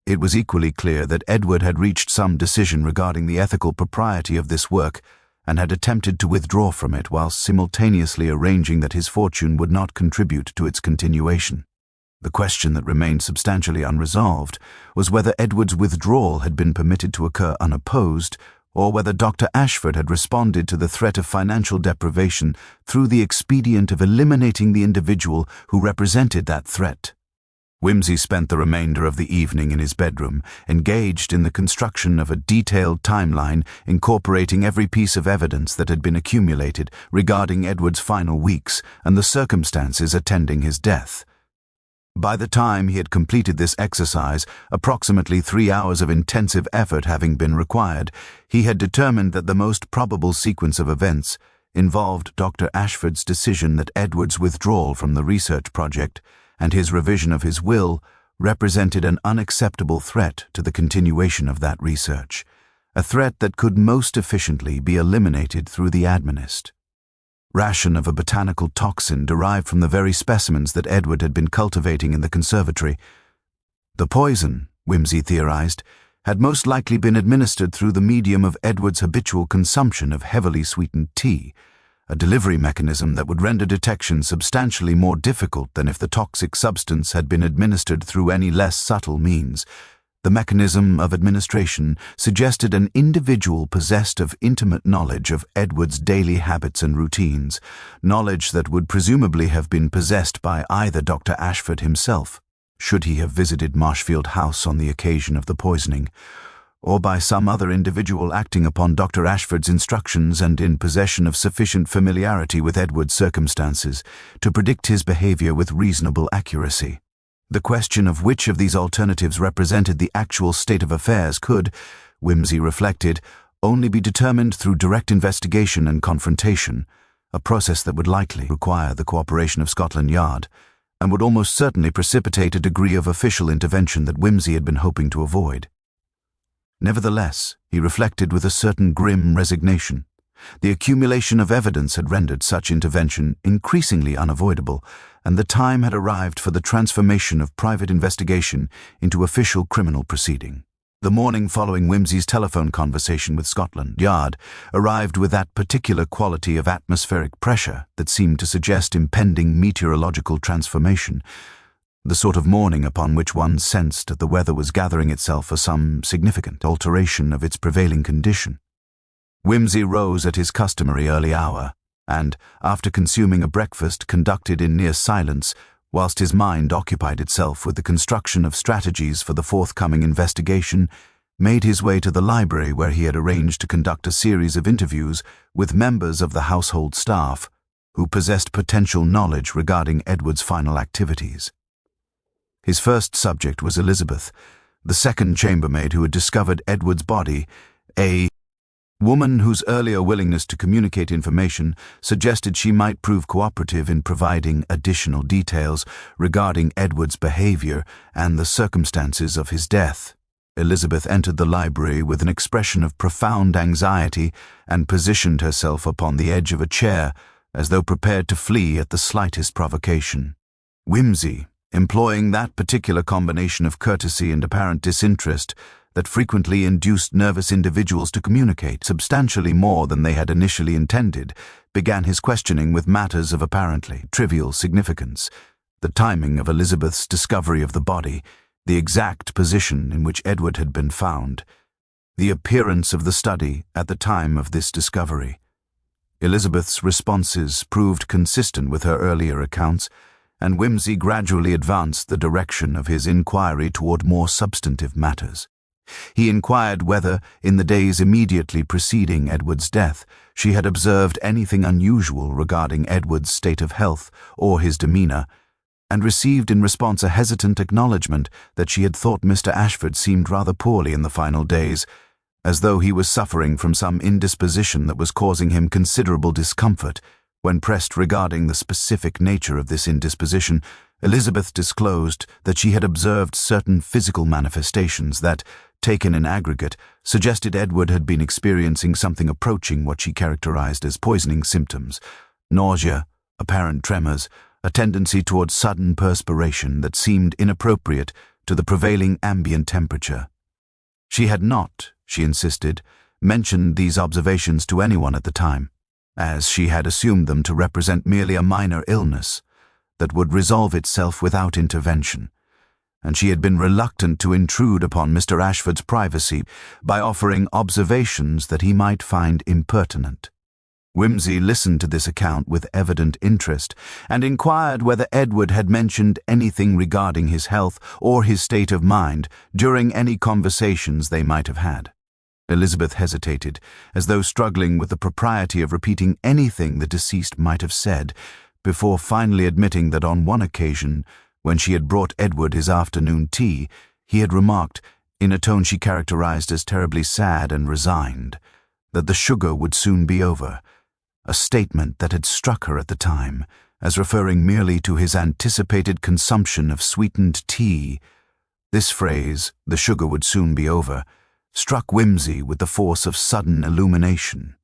It was equally clear that Edward had reached some decision regarding the ethical propriety of this work, and had attempted to withdraw from it while simultaneously arranging that his fortune would not contribute to its continuation. The question that remained substantially unresolved was whether Edward's withdrawal had been permitted to occur unopposed, or whether Dr. Ashford had responded to the threat of financial deprivation through the expedient of eliminating the individual who represented that threat. Whimsy spent the remainder of the evening in his bedroom, engaged in the construction of a detailed timeline incorporating every piece of evidence that had been accumulated regarding Edward's final weeks and the circumstances attending his death. By the time he had completed this exercise, approximately 3 hours of intensive effort having been required, he had determined that the most probable sequence of events involved Dr. Ashford's decision that Edward's withdrawal from the research project and his revision of his will represented an unacceptable threat to the continuation of that research, a threat that could most efficiently be eliminated through the admonist ration of a botanical toxin derived from the very specimens that Edward had been cultivating in the conservatory. The poison, Whimsy theorized, had most likely been administered through the medium of Edward's habitual consumption of heavily sweetened tea, a delivery mechanism that would render detection substantially more difficult than if the toxic substance had been administered through any less subtle means. The mechanism of administration suggested an individual possessed of intimate knowledge of Edward's daily habits and routines, knowledge that would presumably have been possessed by either Dr. Ashford himself, should he have visited Marshfield House on the occasion of the poisoning, or by some other individual acting upon Dr. Ashford's instructions and in possession of sufficient familiarity with Edward's circumstances to predict his behavior with reasonable accuracy. The question of which of these alternatives represented the actual state of affairs could, Whimsy reflected, only be determined through direct investigation and confrontation, a process that would likely require the cooperation of Scotland Yard, and would almost certainly precipitate a degree of official intervention that Whimsy had been hoping to avoid. Nevertheless, he reflected with a certain grim resignation. The accumulation of evidence had rendered such intervention increasingly unavoidable, and the time had arrived for the transformation of private investigation into official criminal proceeding. The morning following Whimsy's telephone conversation with Scotland Yard arrived with that particular quality of atmospheric pressure that seemed to suggest impending meteorological transformation, the sort of morning upon which one sensed that the weather was gathering itself for some significant alteration of its prevailing condition. Whimsy rose at his customary early hour, and, after consuming a breakfast conducted in near silence, whilst his mind occupied itself with the construction of strategies for the forthcoming investigation, made his way to the library where he had arranged to conduct a series of interviews with members of the household staff who possessed potential knowledge regarding Edward's final activities. His first subject was Elizabeth, the second chambermaid who had discovered Edward's body, a woman whose earlier willingness to communicate information suggested she might prove cooperative in providing additional details regarding Edward's behavior and the circumstances of his death. Elizabeth entered the library with an expression of profound anxiety and positioned herself upon the edge of a chair as though prepared to flee at the slightest provocation. Whimsy, employing that particular combination of courtesy and apparent disinterest that frequently induced nervous individuals to communicate substantially more than they had initially intended, began his questioning with matters of apparently trivial significance: the timing of Elizabeth's discovery of the body, the exact position in which Edward had been found, the appearance of the study at the time of this discovery. Elizabeth's responses proved consistent with her earlier accounts, and Whimsy gradually advanced the direction of his inquiry toward more substantive matters. He inquired whether, in the days immediately preceding Edward's death, she had observed anything unusual regarding Edward's state of health or his demeanor, and received in response a hesitant acknowledgement that she had thought Mr. Ashford seemed rather poorly in the final days, as though he was suffering from some indisposition that was causing him considerable discomfort. When pressed regarding the specific nature of this indisposition, Elizabeth disclosed that she had observed certain physical manifestations that, taken in aggregate, suggested Edward had been experiencing something approaching what she characterized as poisoning symptoms: nausea, apparent tremors, a tendency towards sudden perspiration that seemed inappropriate to the prevailing ambient temperature. She had not, she insisted, mentioned these observations to anyone at the time, as she had assumed them to represent merely a minor illness that would resolve itself without intervention, and she had been reluctant to intrude upon Mr. Ashford's privacy by offering observations that he might find impertinent. Whimsy listened to this account with evident interest and inquired whether Edward had mentioned anything regarding his health or his state of mind during any conversations they might have had. Elizabeth hesitated, as though struggling with the propriety of repeating anything the deceased might have said, before finally admitting that on one occasion, when she had brought Edward his afternoon tea, he had remarked, in a tone she characterized as terribly sad and resigned, that the sugar would soon be over, a statement that had struck her at the time as referring merely to his anticipated consumption of sweetened tea. This phrase, "the sugar would soon be over," struck Whimsy with the force of sudden illumination.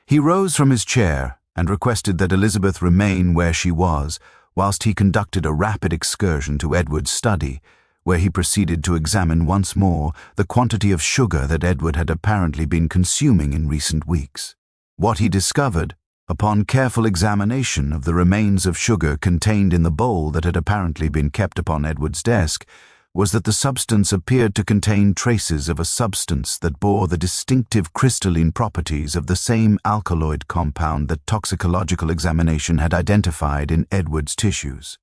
He rose from his chair and requested that Elizabeth remain where she was, whilst he conducted a rapid excursion to Edward's study, where he proceeded to examine once more the quantity of sugar that Edward had apparently been consuming in recent weeks. What he discovered, upon careful examination of the remains of sugar contained in the bowl that had apparently been kept upon Edward's desk, was that the substance appeared to contain traces of a substance that bore the distinctive crystalline properties of the same alkaloid compound that toxicological examination had identified in Edward's tissues.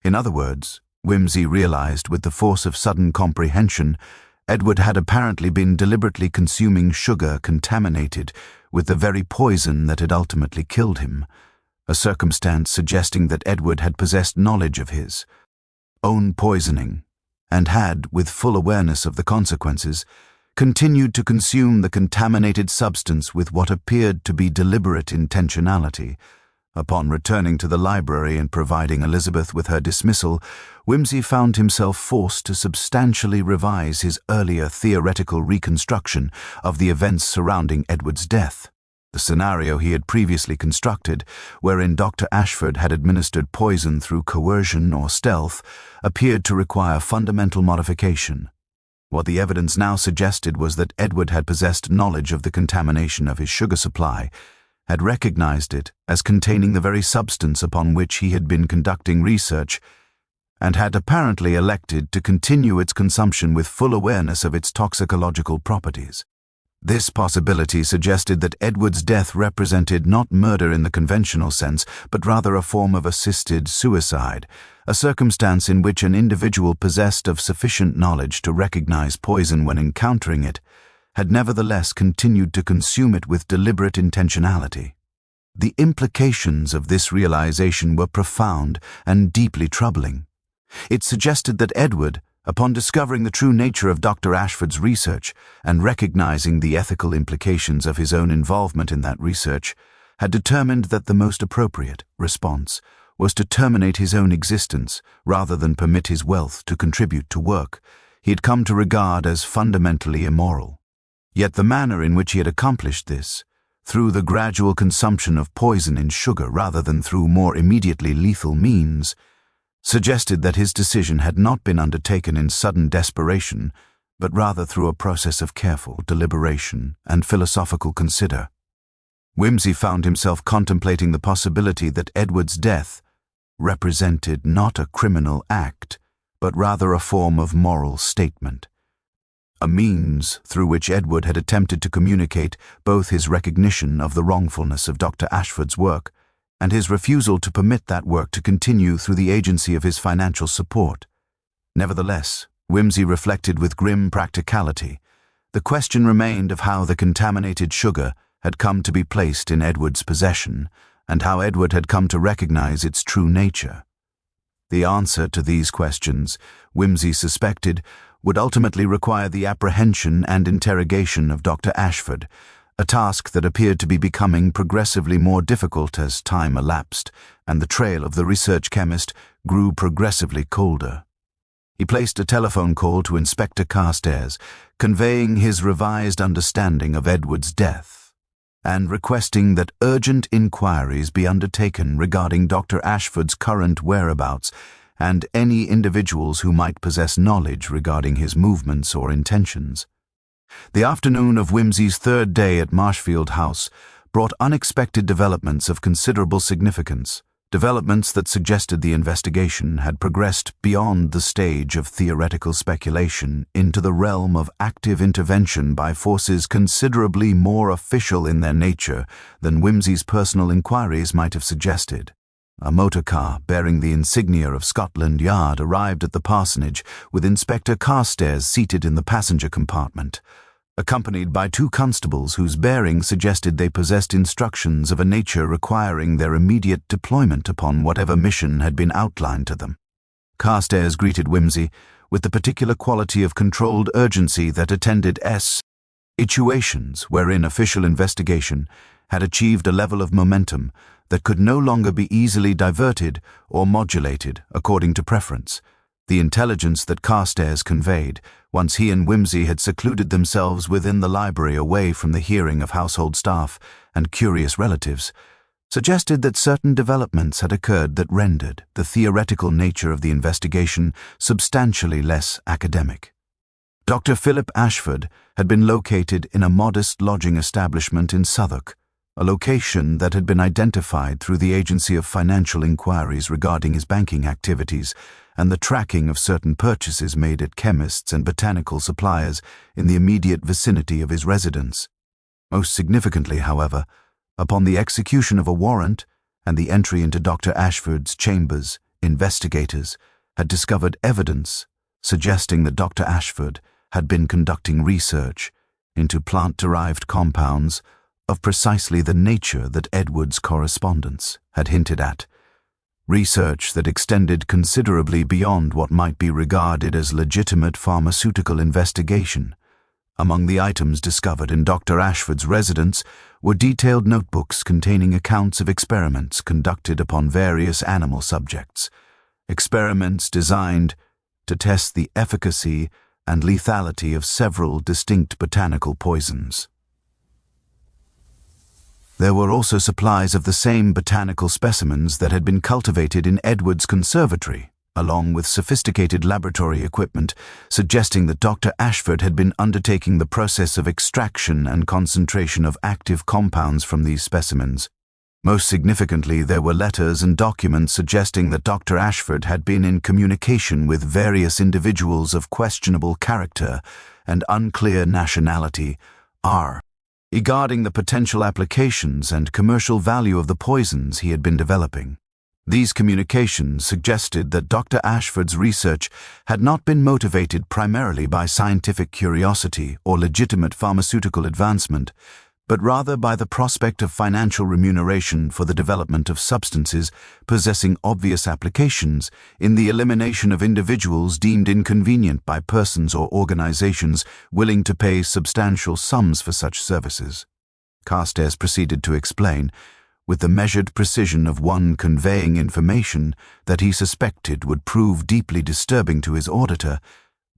In other words, Whimsy realized with the force of sudden comprehension, Edward had apparently been deliberately consuming sugar contaminated with the very poison that had ultimately killed him, a circumstance suggesting that Edward had possessed knowledge of his own poisoning, and had, with full awareness of the consequences, continued to consume the contaminated substance with what appeared to be deliberate intentionality. Upon returning to the library and providing Elizabeth with her dismissal, Whimsy found himself forced to substantially revise his earlier theoretical reconstruction of the events surrounding Edward's death. The scenario he had previously constructed, wherein Dr. Ashford had administered poison through coercion or stealth, appeared to require fundamental modification. What the evidence now suggested was that Edward had possessed knowledge of the contamination of his sugar supply, had recognized it as containing the very substance upon which he had been conducting research, and had apparently elected to continue its consumption with full awareness of its toxicological properties. This possibility suggested that Edward's death represented not murder in the conventional sense, but rather a form of assisted suicide, a circumstance in which an individual possessed of sufficient knowledge to recognize poison when encountering it had nevertheless continued to consume it with deliberate intentionality. The implications of this realization were profound and deeply troubling. It suggested that Edward, upon discovering the true nature of Dr. Ashford's research and recognizing the ethical implications of his own involvement in that research, had determined that the most appropriate response was to terminate his own existence rather than permit his wealth to contribute to work he had come to regard as fundamentally immoral. Yet the manner in which he had accomplished this, through the gradual consumption of poison in sugar rather than through more immediately lethal means, suggested that his decision had not been undertaken in sudden desperation, but rather through a process of careful deliberation and philosophical consider. Whimsy found himself contemplating the possibility that Edward's death represented not a criminal act, but rather a form of moral statement, a means through which Edward had attempted to communicate both his recognition of the wrongfulness of Dr. Ashford's work and his refusal to permit that work to continue through the agency of his financial support. Nevertheless, Whimsy reflected with grim practicality. The question remained of how the contaminated sugar had come to be placed in Edward's possession, and how Edward had come to recognize its true nature. The answer to these questions, Whimsy suspected, would ultimately require the apprehension and interrogation of Dr. Ashford, a task that appeared to be becoming progressively more difficult as time elapsed, and the trail of the research chemist grew progressively colder. He placed a telephone call to Inspector Carstairs, conveying his revised understanding of Edward's death, and requesting that urgent inquiries be undertaken regarding Dr. Ashford's current whereabouts and any individuals who might possess knowledge regarding his movements or intentions. The afternoon of Whimsy's third day at Marshfield House brought unexpected developments of considerable significance, Developments that suggested the investigation had progressed beyond the stage of theoretical speculation into the realm of active intervention by forces considerably more official in their nature than Wimsey's personal inquiries might have suggested. A motor car bearing the insignia of Scotland Yard arrived at the parsonage with Inspector Carstairs seated in the passenger compartment, accompanied by two constables whose bearing suggested they possessed instructions of a nature requiring their immediate deployment upon whatever mission had been outlined to them. Carstairs greeted Wimsey with the particular quality of controlled urgency that attended situations wherein official investigation had achieved a level of momentum that could no longer be easily diverted or modulated according to preference. The intelligence that Carstairs conveyed, once he and Wimsey had secluded themselves within the library away from the hearing of household staff and curious relatives, suggested that certain developments had occurred that rendered the theoretical nature of the investigation substantially less academic. Dr. Philip Ashford had been located in a modest lodging establishment in Southwark, a location that had been identified through the Agency of Financial Inquiries regarding his banking activities and the tracking of certain purchases made at chemists and botanical suppliers in the immediate vicinity of his residence. Most significantly, however, upon the execution of a warrant and the entry into Dr. Ashford's chambers, investigators had discovered evidence suggesting that Dr. Ashford had been conducting research into plant-derived compounds of precisely the nature that Edward's correspondence had hinted at. Research that extended considerably beyond what might be regarded as legitimate pharmaceutical investigation. Among the items discovered in Dr. Ashford's residence were detailed notebooks containing accounts of experiments conducted upon various animal subjects, experiments designed to test the efficacy and lethality of several distinct botanical poisons. There were also supplies of the same botanical specimens that had been cultivated in Edward's conservatory, along with sophisticated laboratory equipment, suggesting that Dr. Ashford had been undertaking the process of extraction and concentration of active compounds from these specimens. Most significantly, there were letters and documents suggesting that Dr. Ashford had been in communication with various individuals of questionable character and unclear nationality, regarding the potential applications and commercial value of the poisons he had been developing. These communications suggested that Dr. Ashford's research had not been motivated primarily by scientific curiosity or legitimate pharmaceutical advancement, but rather by the prospect of financial remuneration for the development of substances possessing obvious applications in the elimination of individuals deemed inconvenient by persons or organizations willing to pay substantial sums for such services. Carstairs proceeded to explain, with the measured precision of one conveying information that he suspected would prove deeply disturbing to his auditor,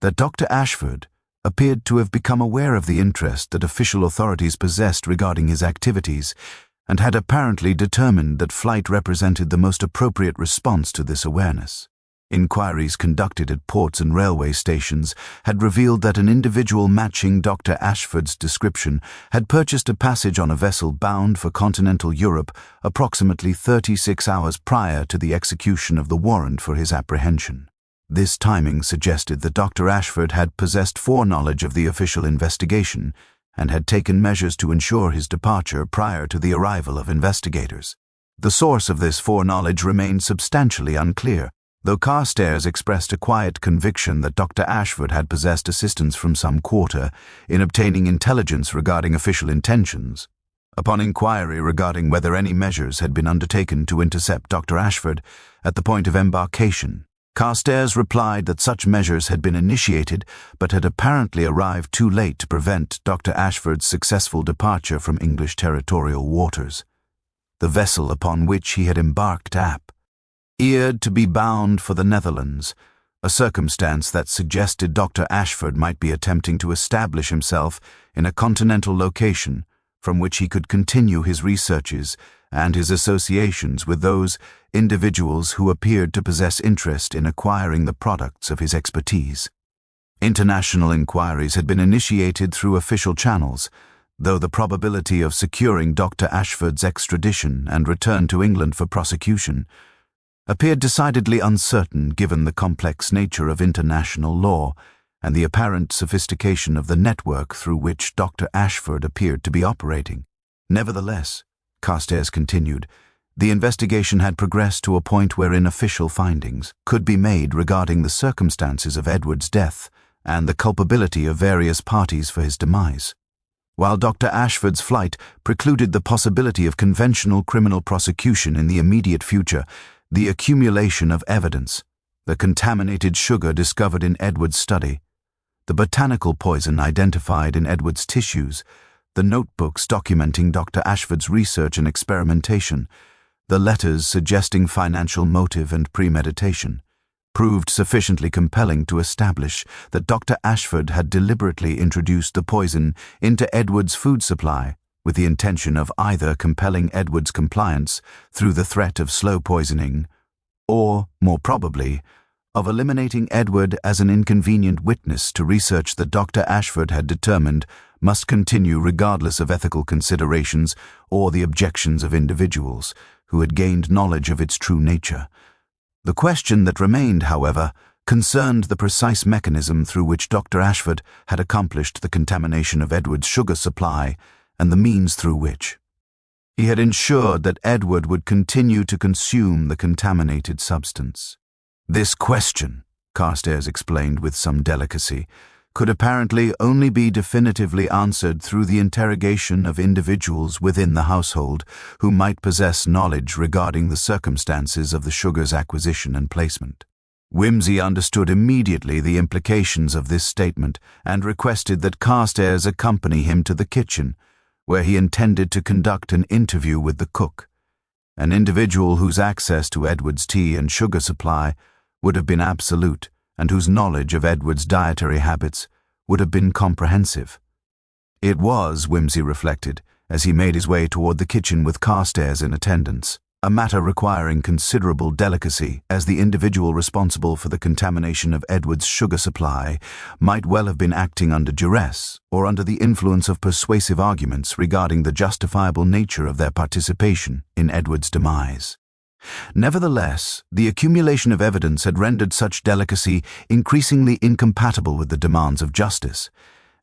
that Dr. Ashford appeared to have become aware of the interest that official authorities possessed regarding his activities, and had apparently determined that flight represented the most appropriate response to this awareness. Inquiries conducted at ports and railway stations had revealed that an individual matching Dr. Ashford's description had purchased a passage on a vessel bound for continental Europe approximately 36 hours prior to the execution of the warrant for his apprehension. This timing suggested that Dr. Ashford had possessed foreknowledge of the official investigation and had taken measures to ensure his departure prior to the arrival of investigators. The source of this foreknowledge remained substantially unclear, though Carstairs expressed a quiet conviction that Dr. Ashford had possessed assistance from some quarter in obtaining intelligence regarding official intentions. Upon inquiry regarding whether any measures had been undertaken to intercept Dr. Ashford at the point of embarkation, Carstairs replied that such measures had been initiated but had apparently arrived too late to prevent Dr. Ashford's successful departure from English territorial waters. The vessel upon which he had embarked appeared to be bound for the Netherlands, a circumstance that suggested Dr. Ashford might be attempting to establish himself in a continental location from which he could continue his researches and his associations with those individuals who appeared to possess interest in acquiring the products of his expertise. International inquiries had been initiated through official channels, though the probability of securing Dr. Ashford's extradition and return to England for prosecution appeared decidedly uncertain given the complex nature of international law and the apparent sophistication of the network through which Dr. Ashford appeared to be operating. Nevertheless, Carstairs continued, the investigation had progressed to a point wherein official findings could be made regarding the circumstances of Edward's death and the culpability of various parties for his demise. While Dr. Ashford's flight precluded the possibility of conventional criminal prosecution in the immediate future, the accumulation of evidence, the contaminated sugar discovered in Edward's study, the botanical poison identified in Edward's tissues, the notebooks documenting Dr. Ashford's research and experimentation, the letters suggesting financial motive and premeditation, proved sufficiently compelling to establish that Dr. Ashford had deliberately introduced the poison into Edward's food supply with the intention of either compelling Edward's compliance through the threat of slow poisoning or, more probably, of eliminating Edward as an inconvenient witness to research that Dr. Ashford had determined must continue regardless of ethical considerations or the objections of individuals who had gained knowledge of its true nature. The question that remained, however, concerned the precise mechanism through which Dr. Ashford had accomplished the contamination of Edward's sugar supply and the means through which he had ensured that Edward would continue to consume the contaminated substance. This question, Carstairs explained with some delicacy, could apparently only be definitively answered through the interrogation of individuals within the household who might possess knowledge regarding the circumstances of the sugar's acquisition and placement. Wimsey understood immediately the implications of this statement and requested that Carstairs accompany him to the kitchen, where he intended to conduct an interview with the cook, an individual whose access to Edward's tea and sugar supply would have been absolute and whose knowledge of Edward's dietary habits would have been comprehensive. It was, Wimsey reflected, as he made his way toward the kitchen with Carstairs in attendance, a matter requiring considerable delicacy, as the individual responsible for the contamination of Edward's sugar supply might well have been acting under duress or under the influence of persuasive arguments regarding the justifiable nature of their participation in Edward's demise. Nevertheless, the accumulation of evidence had rendered such delicacy increasingly incompatible with the demands of justice,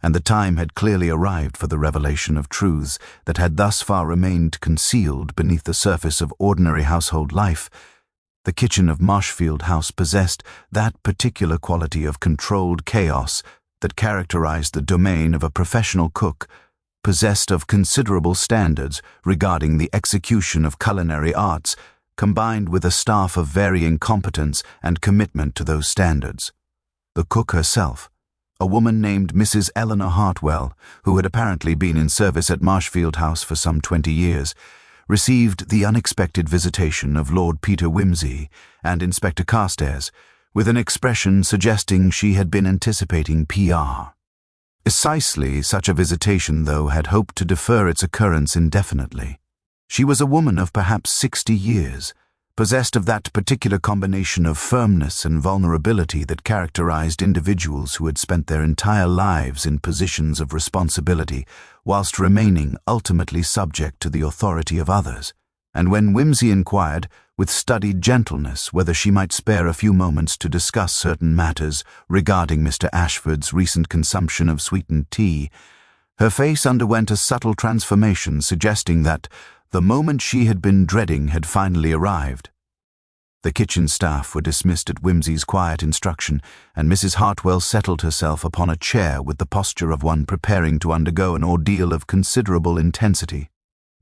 and the time had clearly arrived for the revelation of truths that had thus far remained concealed beneath the surface of ordinary household life. The kitchen of Marshfield House possessed that particular quality of controlled chaos that characterized the domain of a professional cook, possessed of considerable standards regarding the execution of culinary arts, combined with a staff of varying competence and commitment to those standards. The cook herself, a woman named Mrs. Eleanor Hartwell, who had apparently been in service at Marshfield House for some 20 years, received the unexpected visitation of Lord Peter Wimsey and Inspector Carstairs, with an expression suggesting she had been anticipating PR. Precisely such a visitation, though, had hoped to defer its occurrence indefinitely. She was a woman of perhaps 60 years, possessed of that particular combination of firmness and vulnerability that characterized individuals who had spent their entire lives in positions of responsibility whilst remaining ultimately subject to the authority of others. And when Wimsey inquired, with studied gentleness, whether she might spare a few moments to discuss certain matters regarding Mr. Ashford's recent consumption of sweetened tea, her face underwent a subtle transformation suggesting that the moment she had been dreading had finally arrived. The kitchen staff were dismissed at Wimsey's quiet instruction, and Mrs. Hartwell settled herself upon a chair with the posture of one preparing to undergo an ordeal of considerable intensity.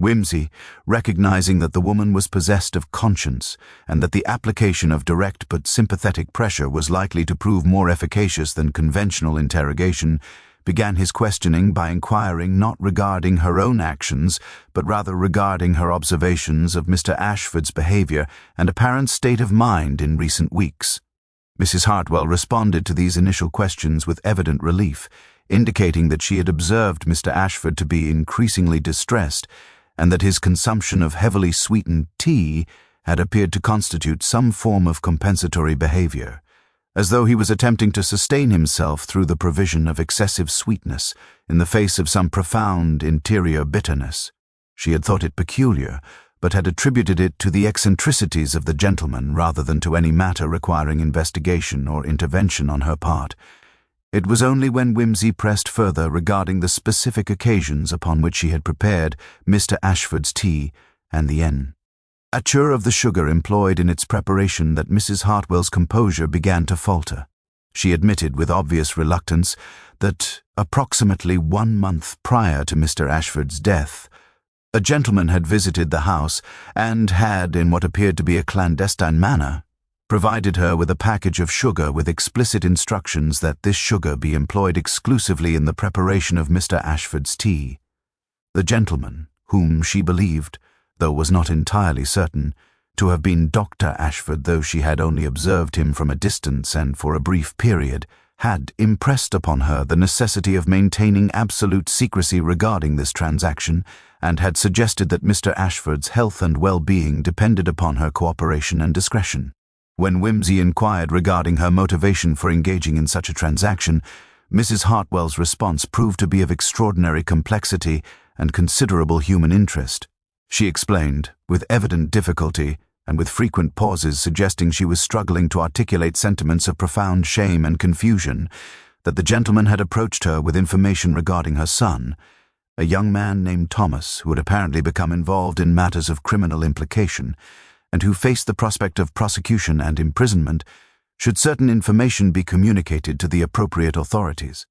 Wimsey, recognizing that the woman was possessed of conscience and that the application of direct but sympathetic pressure was likely to prove more efficacious than conventional interrogation, began his questioning by inquiring not regarding her own actions, but rather regarding her observations of Mr. Ashford's behavior and apparent state of mind in recent weeks. Mrs. Hartwell responded to these initial questions with evident relief, indicating that she had observed Mr. Ashford to be increasingly distressed and that his consumption of heavily sweetened tea had appeared to constitute some form of compensatory behavior, as though he was attempting to sustain himself through the provision of excessive sweetness in the face of some profound interior bitterness. She had thought it peculiar, but had attributed it to the eccentricities of the gentleman rather than to any matter requiring investigation or intervention on her part. It was only when Whimsy pressed further regarding the specific occasions upon which she had prepared Mr. Ashford's tea and the nature of the sugar employed in its preparation that Mrs. Hartwell's composure began to falter. She admitted with obvious reluctance that, approximately 1 month prior to Mr. Ashford's death, a gentleman had visited the house and had, in what appeared to be a clandestine manner, provided her with a package of sugar with explicit instructions that this sugar be employed exclusively in the preparation of Mr. Ashford's tea. The gentleman, whom she believed, though was not entirely certain, to have been Dr. Ashford, though she had only observed him from a distance and for a brief period, had impressed upon her the necessity of maintaining absolute secrecy regarding this transaction, and had suggested that Mr. Ashford's health and well-being depended upon her cooperation and discretion. When Whimsy inquired regarding her motivation for engaging in such a transaction, Mrs. Hartwell's response proved to be of extraordinary complexity and considerable human interest. She explained, with evident difficulty, and with frequent pauses suggesting she was struggling to articulate sentiments of profound shame and confusion, that the gentleman had approached her with information regarding her son, a young man named Thomas, who had apparently become involved in matters of criminal implication, and who faced the prospect of prosecution and imprisonment should certain information be communicated to the appropriate authorities.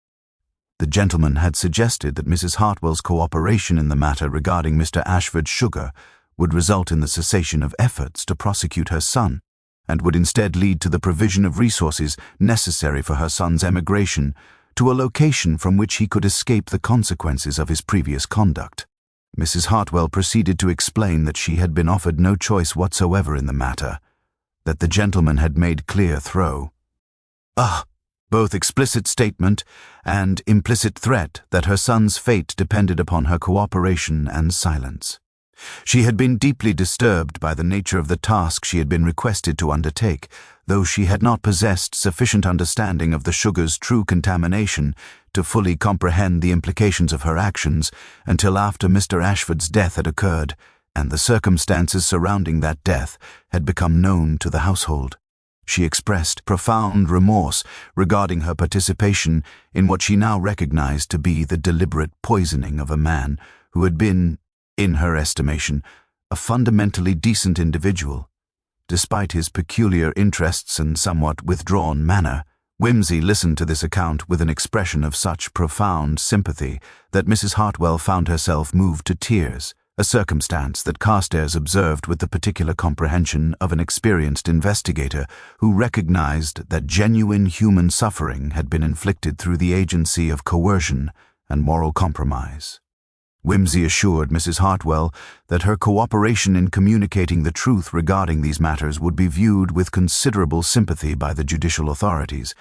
The gentleman had suggested that Mrs. Hartwell's cooperation in the matter regarding Mr. Ashford's sugar would result in the cessation of efforts to prosecute her son, and would instead lead to the provision of resources necessary for her son's emigration to a location from which he could escape the consequences of his previous conduct. Mrs. Hartwell proceeded to explain that she had been offered no choice whatsoever in the matter, that the gentleman had made clear through both explicit statement and implicit threat that her son's fate depended upon her cooperation and silence. She had been deeply disturbed by the nature of the task she had been requested to undertake, though she had not possessed sufficient understanding of the sugar's true contamination to fully comprehend the implications of her actions until after Mr. Ashford's death had occurred, and the circumstances surrounding that death had become known to the household. She expressed profound remorse regarding her participation in what she now recognized to be the deliberate poisoning of a man who had been, in her estimation, a fundamentally decent individual. Despite his peculiar interests and somewhat withdrawn manner, Whimsy listened to this account with an expression of such profound sympathy that Mrs. Hartwell found herself moved to tears, a circumstance that Carstairs observed with the particular comprehension of an experienced investigator who recognized that genuine human suffering had been inflicted through the agency of coercion and moral compromise. Whimsy assured Mrs. Hartwell that her cooperation in communicating the truth regarding these matters would be viewed with considerable sympathy by the judicial authorities,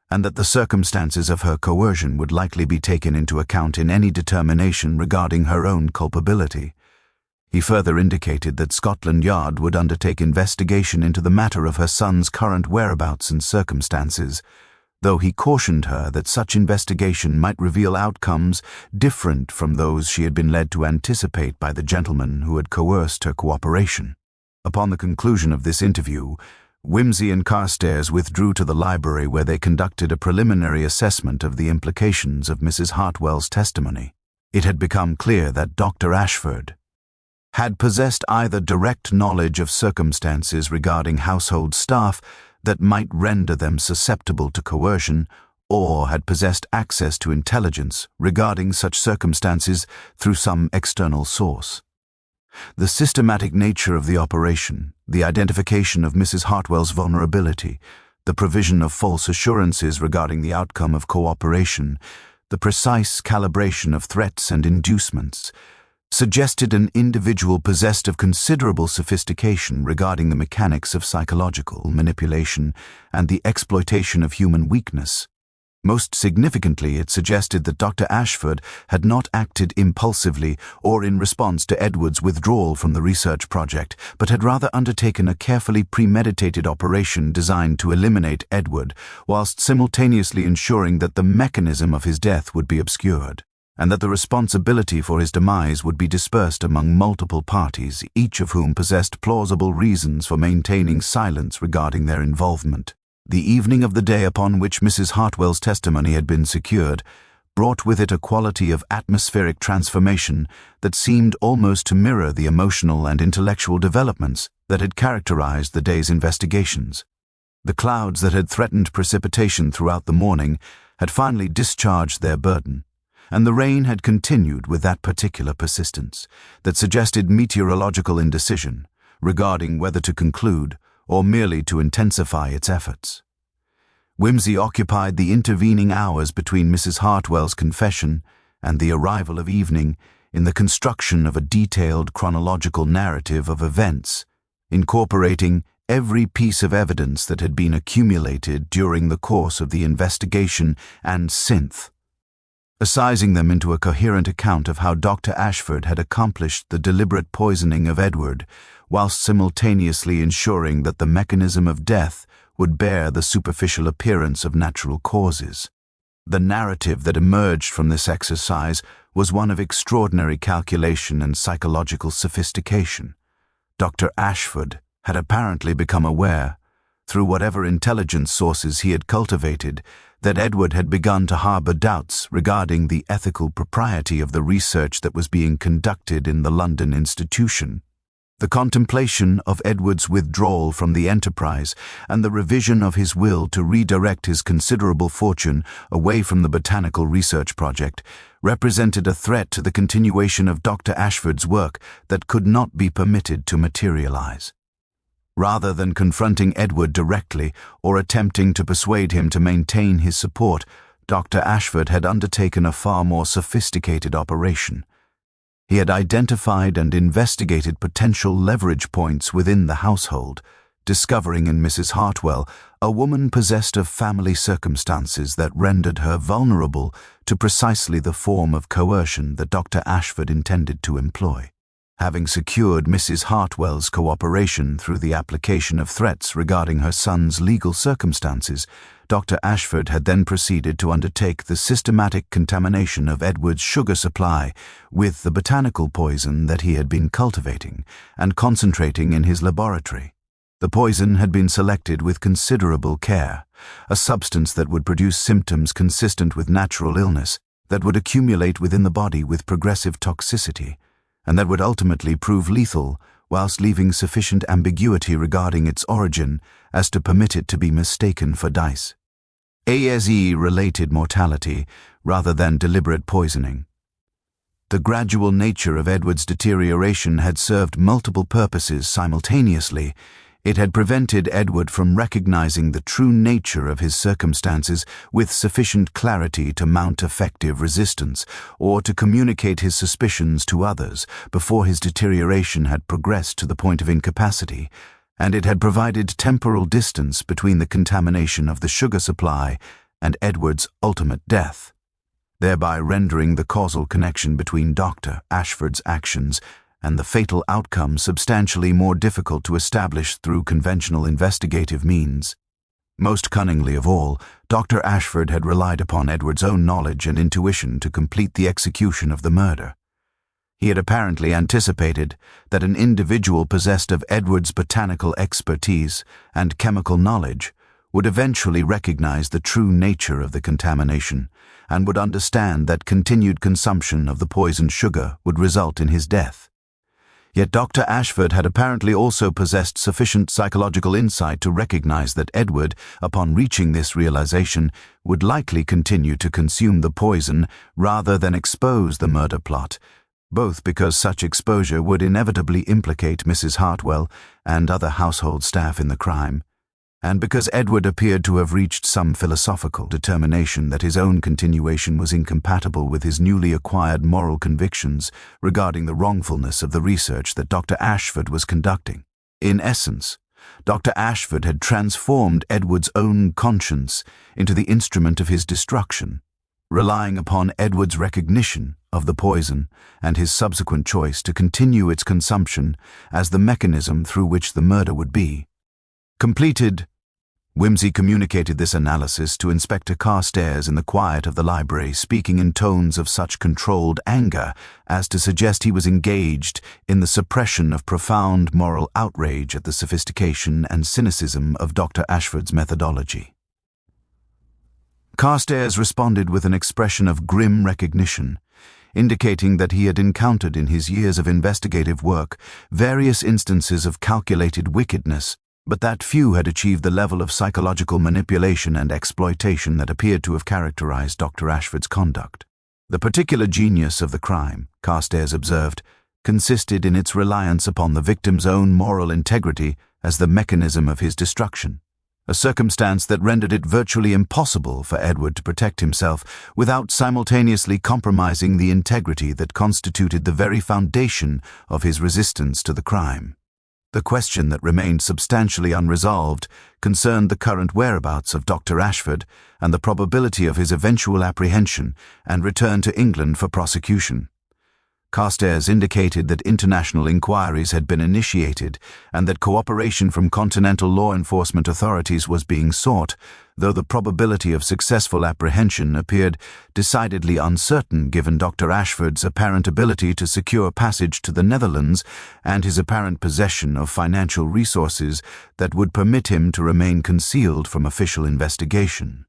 and that the circumstances of her coercion would likely be taken into account in any determination regarding her own culpability. He further indicated that Scotland Yard would undertake investigation into the matter of her son's current whereabouts and circumstances, though he cautioned her that such investigation might reveal outcomes different from those she had been led to anticipate by the gentleman who had coerced her cooperation. Upon the conclusion of this interview, Whimsy and Carstairs withdrew to the library where they conducted a preliminary assessment of the implications of Mrs. Hartwell's testimony. It had become clear that Dr. Ashford had possessed either direct knowledge of circumstances regarding household staff that might render them susceptible to coercion, or had possessed access to intelligence regarding such circumstances through some external source. The systematic nature of the operation, the identification of Mrs. Hartwell's vulnerability, the provision of false assurances regarding the outcome of cooperation, the precise calibration of threats and inducements, suggested an individual possessed of considerable sophistication regarding the mechanics of psychological manipulation and the exploitation of human weakness. Most significantly, it suggested that Dr. Ashford had not acted impulsively or in response to Edward's withdrawal from the research project, but had rather undertaken a carefully premeditated operation designed to eliminate Edward, whilst simultaneously ensuring that the mechanism of his death would be obscured, and that the responsibility for his demise would be dispersed among multiple parties, each of whom possessed plausible reasons for maintaining silence regarding their involvement. The evening of the day upon which Mrs. Hartwell's testimony had been secured brought with it a quality of atmospheric transformation that seemed almost to mirror the emotional and intellectual developments that had characterized the day's investigations. The clouds that had threatened precipitation throughout the morning had finally discharged their burden, and the rain had continued with that particular persistence that suggested meteorological indecision regarding whether to conclude or merely to intensify its efforts. Whimsy occupied the intervening hours between Mrs. Hartwell's confession and the arrival of evening in the construction of a detailed chronological narrative of events, incorporating every piece of evidence that had been accumulated during the course of the investigation and assizing them into a coherent account of how Dr. Ashford had accomplished the deliberate poisoning of Edward, whilst simultaneously ensuring that the mechanism of death would bear the superficial appearance of natural causes. The narrative that emerged from this exercise was one of extraordinary calculation and psychological sophistication. Dr. Ashford had apparently become aware, through whatever intelligence sources he had cultivated, that Edward had begun to harbor doubts regarding the ethical propriety of the research that was being conducted in the London institution. The contemplation of Edward's withdrawal from the enterprise and the revision of his will to redirect his considerable fortune away from the botanical research project represented a threat to the continuation of Dr. Ashford's work that could not be permitted to materialize. Rather than confronting Edward directly or attempting to persuade him to maintain his support, Dr. Ashford had undertaken a far more sophisticated operation. He had identified and investigated potential leverage points within the household, discovering in Mrs. Hartwell a woman possessed of family circumstances that rendered her vulnerable to precisely the form of coercion that Dr. Ashford intended to employ. Having secured Mrs. Hartwell's cooperation through the application of threats regarding her son's legal circumstances, Dr. Ashford had then proceeded to undertake the systematic contamination of Edward's sugar supply with the botanical poison that he had been cultivating and concentrating in his laboratory. The poison had been selected with considerable care, a substance that would produce symptoms consistent with natural illness, that would accumulate within the body with progressive toxicity, and that would ultimately prove lethal whilst leaving sufficient ambiguity regarding its origin as to permit it to be mistaken for dice. ASE-related mortality rather than deliberate poisoning. The gradual nature of Edward's deterioration had served multiple purposes simultaneously. It had prevented Edward from recognizing the true nature of his circumstances with sufficient clarity to mount effective resistance or to communicate his suspicions to others before his deterioration had progressed to the point of incapacity, and it had provided temporal distance between the contamination of the sugar supply and Edward's ultimate death, thereby rendering the causal connection between Dr. Ashford's actions and the fatal outcome substantially more difficult to establish through conventional investigative means. Most cunningly of all, Dr. Ashford had relied upon Edward's own knowledge and intuition to complete the execution of the murder. He had apparently anticipated that an individual possessed of Edward's botanical expertise and chemical knowledge would eventually recognize the true nature of the contamination and would understand that continued consumption of the poisoned sugar would result in his death. Yet Dr. Ashford had apparently also possessed sufficient psychological insight to recognize that Edward, upon reaching this realization, would likely continue to consume the poison rather than expose the murder plot, both because such exposure would inevitably implicate Mrs. Hartwell and other household staff in the crime, and because Edward appeared to have reached some philosophical determination that his own continuation was incompatible with his newly acquired moral convictions regarding the wrongfulness of the research that Dr. Ashford was conducting. In essence, Dr. Ashford had transformed Edward's own conscience into the instrument of his destruction, relying upon Edward's recognition of the poison and his subsequent choice to continue its consumption as the mechanism through which the murder would be completed. Wimsey communicated this analysis to Inspector Carstairs in the quiet of the library, speaking in tones of such controlled anger as to suggest he was engaged in the suppression of profound moral outrage at the sophistication and cynicism of Dr. Ashford's methodology. Carstairs responded with an expression of grim recognition, indicating that he had encountered in his years of investigative work various instances of calculated wickedness, but that few had achieved the level of psychological manipulation and exploitation that appeared to have characterized Dr. Ashford's conduct. The particular genius of the crime, Carstairs observed, consisted in its reliance upon the victim's own moral integrity as the mechanism of his destruction, a circumstance that rendered it virtually impossible for Edward to protect himself without simultaneously compromising the integrity that constituted the very foundation of his resistance to the crime. The question that remained substantially unresolved concerned the current whereabouts of Dr. Ashford and the probability of his eventual apprehension and return to England for prosecution. Carstairs indicated that international inquiries had been initiated and that cooperation from continental law enforcement authorities was being sought, though the probability of successful apprehension appeared decidedly uncertain given Dr. Ashford's apparent ability to secure passage to the Netherlands and his apparent possession of financial resources that would permit him to remain concealed from official investigation.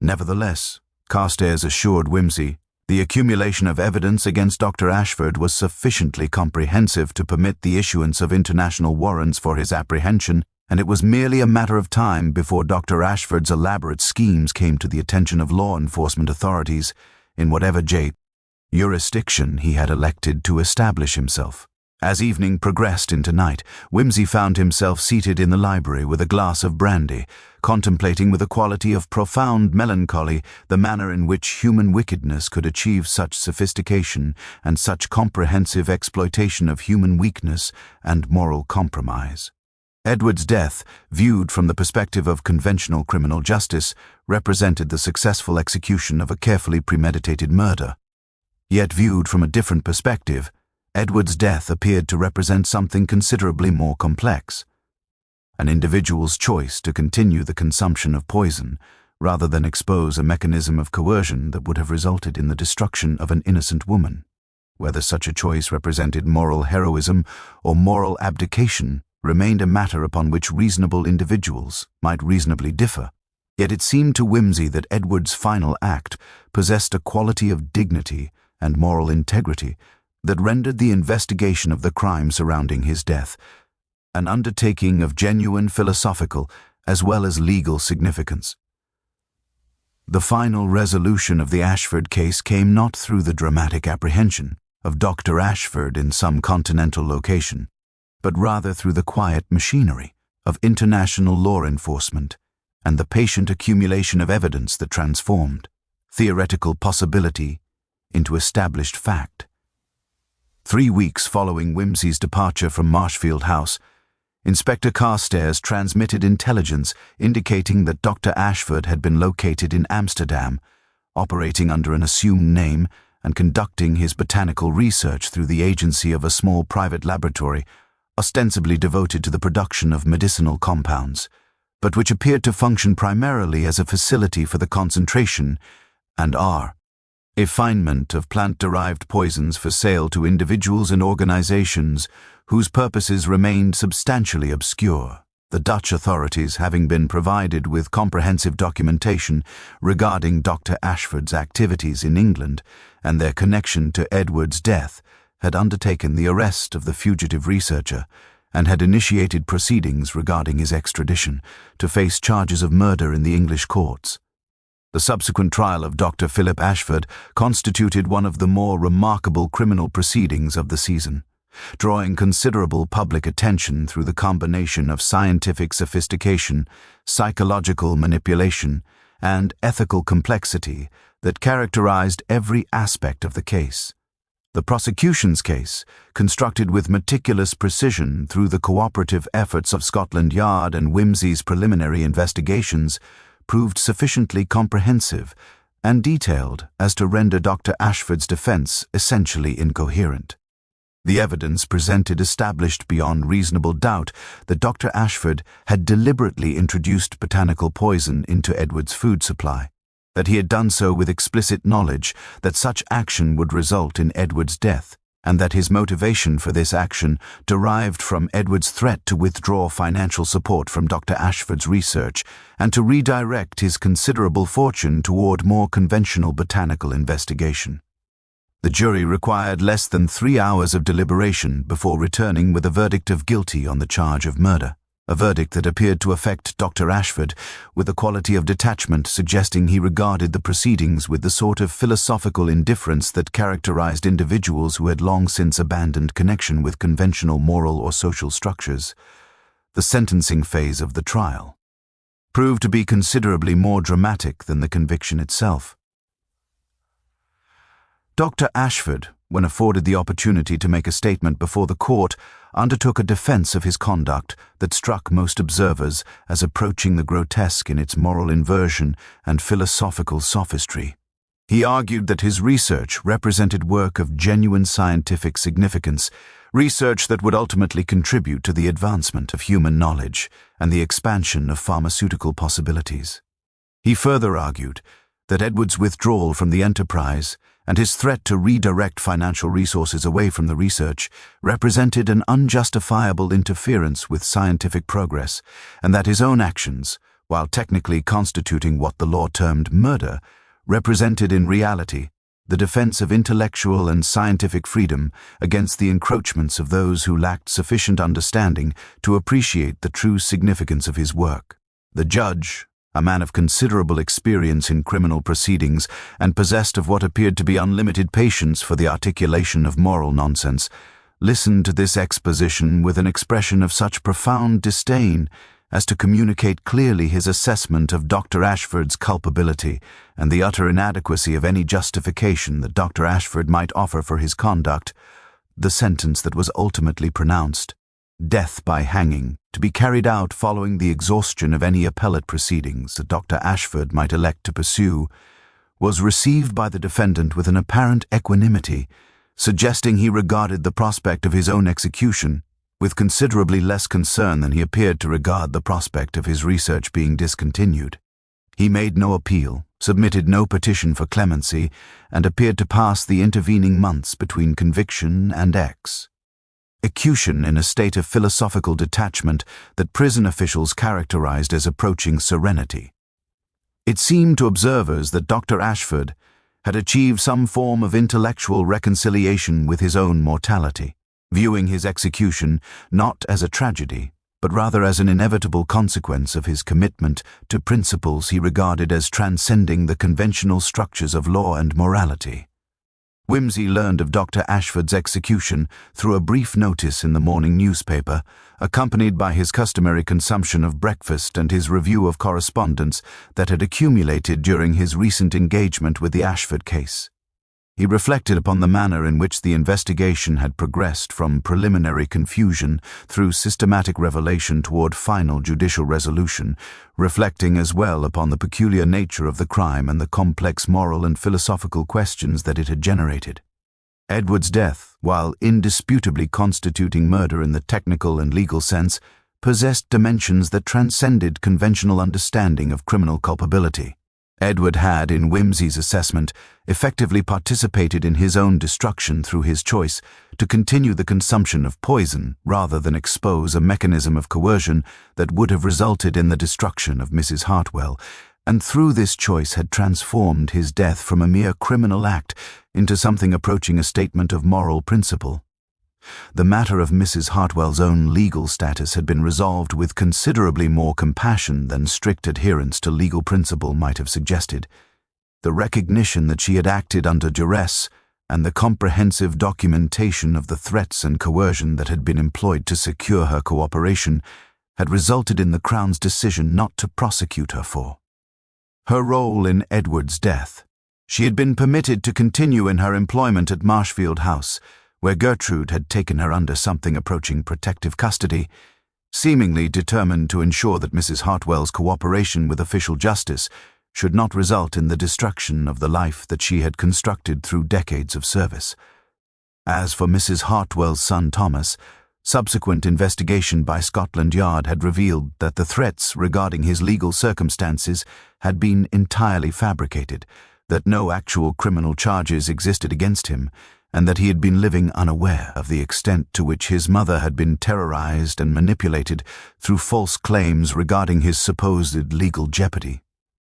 Nevertheless, Carstairs assured Wimsey, the accumulation of evidence against Dr. Ashford was sufficiently comprehensive to permit the issuance of international warrants for his apprehension, and it was merely a matter of time before Dr. Ashford's elaborate schemes came to the attention of law enforcement authorities in whatever jurisdiction he had elected to establish himself. As evening progressed into night, Wimsey found himself seated in the library with a glass of brandy, contemplating with a quality of profound melancholy the manner in which human wickedness could achieve such sophistication and such comprehensive exploitation of human weakness and moral compromise. Edward's death, viewed from the perspective of conventional criminal justice, represented the successful execution of a carefully premeditated murder. Yet viewed from a different perspective, Edward's death appeared to represent something considerably more complex. An individual's choice to continue the consumption of poison rather than expose a mechanism of coercion that would have resulted in the destruction of an innocent woman. Whether such a choice represented moral heroism or moral abdication remained a matter upon which reasonable individuals might reasonably differ. Yet it seemed to Wimsey that Edward's final act possessed a quality of dignity and moral integrity that rendered the investigation of the crime surrounding his death an undertaking of genuine philosophical as well as legal significance. The final resolution of the Ashford case came not through the dramatic apprehension of Dr. Ashford in some continental location, but rather through the quiet machinery of international law enforcement and the patient accumulation of evidence that transformed theoretical possibility into established fact. 3 weeks following Wimsey's departure from Marshfield House, Inspector Carstairs transmitted intelligence indicating that Dr. Ashford had been located in Amsterdam, operating under an assumed name and conducting his botanical research through the agency of a small private laboratory ostensibly devoted to the production of medicinal compounds, but which appeared to function primarily as a facility for the concentration and refinement of plant-derived poisons for sale to individuals and organizations whose purposes remained substantially obscure, the Dutch authorities having been provided with comprehensive documentation regarding Dr. Ashford's activities in England and their connection to Edward's death, had undertaken the arrest of the fugitive researcher and had initiated proceedings regarding his extradition to face charges of murder in the English courts. The subsequent trial of Dr. Philip Ashford constituted one of the more remarkable criminal proceedings of the season, drawing considerable public attention through the combination of scientific sophistication, psychological manipulation, and ethical complexity that characterized every aspect of the case. The prosecution's case, constructed with meticulous precision through the cooperative efforts of Scotland Yard and Whimsy's preliminary investigations, proved sufficiently comprehensive and detailed as to render Dr. Ashford's defense essentially incoherent. The evidence presented established beyond reasonable doubt that Dr. Ashford had deliberately introduced botanical poison into Edward's food supply, that he had done so with explicit knowledge that such action would result in Edward's death, and that his motivation for this action derived from Edward's threat to withdraw financial support from Dr. Ashford's research and to redirect his considerable fortune toward more conventional botanical investigation. The jury required less than 3 hours of deliberation before returning with a verdict of guilty on the charge of murder, a verdict that appeared to affect Dr. Ashford with a quality of detachment suggesting he regarded the proceedings with the sort of philosophical indifference that characterized individuals who had long since abandoned connection with conventional moral or social structures. The sentencing phase of the trial proved to be considerably more dramatic than the conviction itself. Dr. Ashford, when afforded the opportunity to make a statement before the court, undertook a defense of his conduct that struck most observers as approaching the grotesque in its moral inversion and philosophical sophistry. He argued that his research represented work of genuine scientific significance, research that would ultimately contribute to the advancement of human knowledge and the expansion of pharmaceutical possibilities. He further argued that Edward's withdrawal from the enterprise and his threat to redirect financial resources away from the research represented an unjustifiable interference with scientific progress, and that his own actions, while technically constituting what the law termed murder, represented in reality the defense of intellectual and scientific freedom against the encroachments of those who lacked sufficient understanding to appreciate the true significance of his work. The judge, a man of considerable experience in criminal proceedings and possessed of what appeared to be unlimited patience for the articulation of moral nonsense, listened to this exposition with an expression of such profound disdain as to communicate clearly his assessment of Dr. Ashford's culpability and the utter inadequacy of any justification that Dr. Ashford might offer for his conduct. The sentence that was ultimately pronounced, death by hanging, to be carried out following the exhaustion of any appellate proceedings that Dr. Ashford might elect to pursue, was received by the defendant with an apparent equanimity, suggesting he regarded the prospect of his own execution with considerably less concern than he appeared to regard the prospect of his research being discontinued. He made no appeal, submitted no petition for clemency, and appeared to pass the intervening months between conviction and execution in a state of philosophical detachment that prison officials characterized as approaching serenity. It seemed to observers that Dr. Ashford had achieved some form of intellectual reconciliation with his own mortality, viewing his execution not as a tragedy, but rather as an inevitable consequence of his commitment to principles he regarded as transcending the conventional structures of law and morality. Whimsy learned of Dr. Ashford's execution through a brief notice in the morning newspaper, accompanied by his customary consumption of breakfast and his review of correspondence that had accumulated during his recent engagement with the Ashford case. He reflected upon the manner in which the investigation had progressed from preliminary confusion through systematic revelation toward final judicial resolution, reflecting as well upon the peculiar nature of the crime and the complex moral and philosophical questions that it had generated. Edward's death, while indisputably constituting murder in the technical and legal sense, possessed dimensions that transcended conventional understanding of criminal culpability. Edward had, in Whimsy's assessment, effectively participated in his own destruction through his choice to continue the consumption of poison rather than expose a mechanism of coercion that would have resulted in the destruction of Mrs. Hartwell, and through this choice had transformed his death from a mere criminal act into something approaching a statement of moral principle. The matter of Mrs. Hartwell's own legal status had been resolved with considerably more compassion than strict adherence to legal principle might have suggested. The recognition that she had acted under duress and the comprehensive documentation of the threats and coercion that had been employed to secure her cooperation had resulted in the Crown's decision not to prosecute her for her role in Edward's death. She had been permitted to continue in her employment at Marshfield House, where Gertrude had taken her under something approaching protective custody, seemingly determined to ensure that Mrs. Hartwell's cooperation with official justice should not result in the destruction of the life that she had constructed through decades of service. As for Mrs. Hartwell's son Thomas, subsequent investigation by Scotland Yard had revealed that the threats regarding his legal circumstances had been entirely fabricated, that no actual criminal charges existed against him, and that he had been living unaware of the extent to which his mother had been terrorized and manipulated through false claims regarding his supposed legal jeopardy.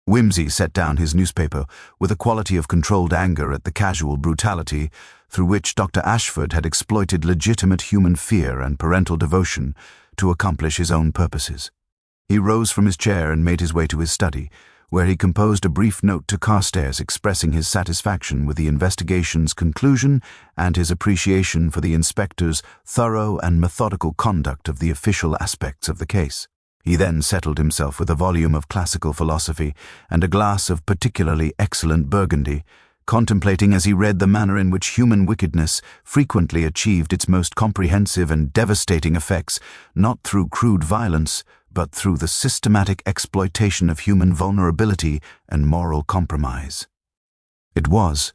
Wimsey set down his newspaper with a quality of controlled anger at the casual brutality through which Dr. Ashford had exploited legitimate human fear and parental devotion to accomplish his own purposes. He rose from his chair and made his way to his study, where he composed a brief note to Carstairs expressing his satisfaction with the investigation's conclusion and his appreciation for the inspector's thorough and methodical conduct of the official aspects of the case. He then settled himself with a volume of classical philosophy and a glass of particularly excellent Burgundy, contemplating as he read the manner in which human wickedness frequently achieved its most comprehensive and devastating effects, not through crude violence, but through the systematic exploitation of human vulnerability and moral compromise. It was,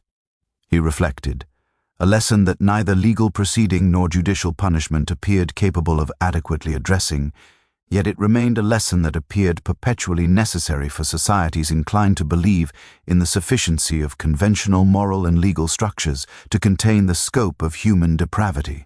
he reflected, a lesson that neither legal proceeding nor judicial punishment appeared capable of adequately addressing, yet it remained a lesson that appeared perpetually necessary for societies inclined to believe in the sufficiency of conventional moral and legal structures to contain the scope of human depravity.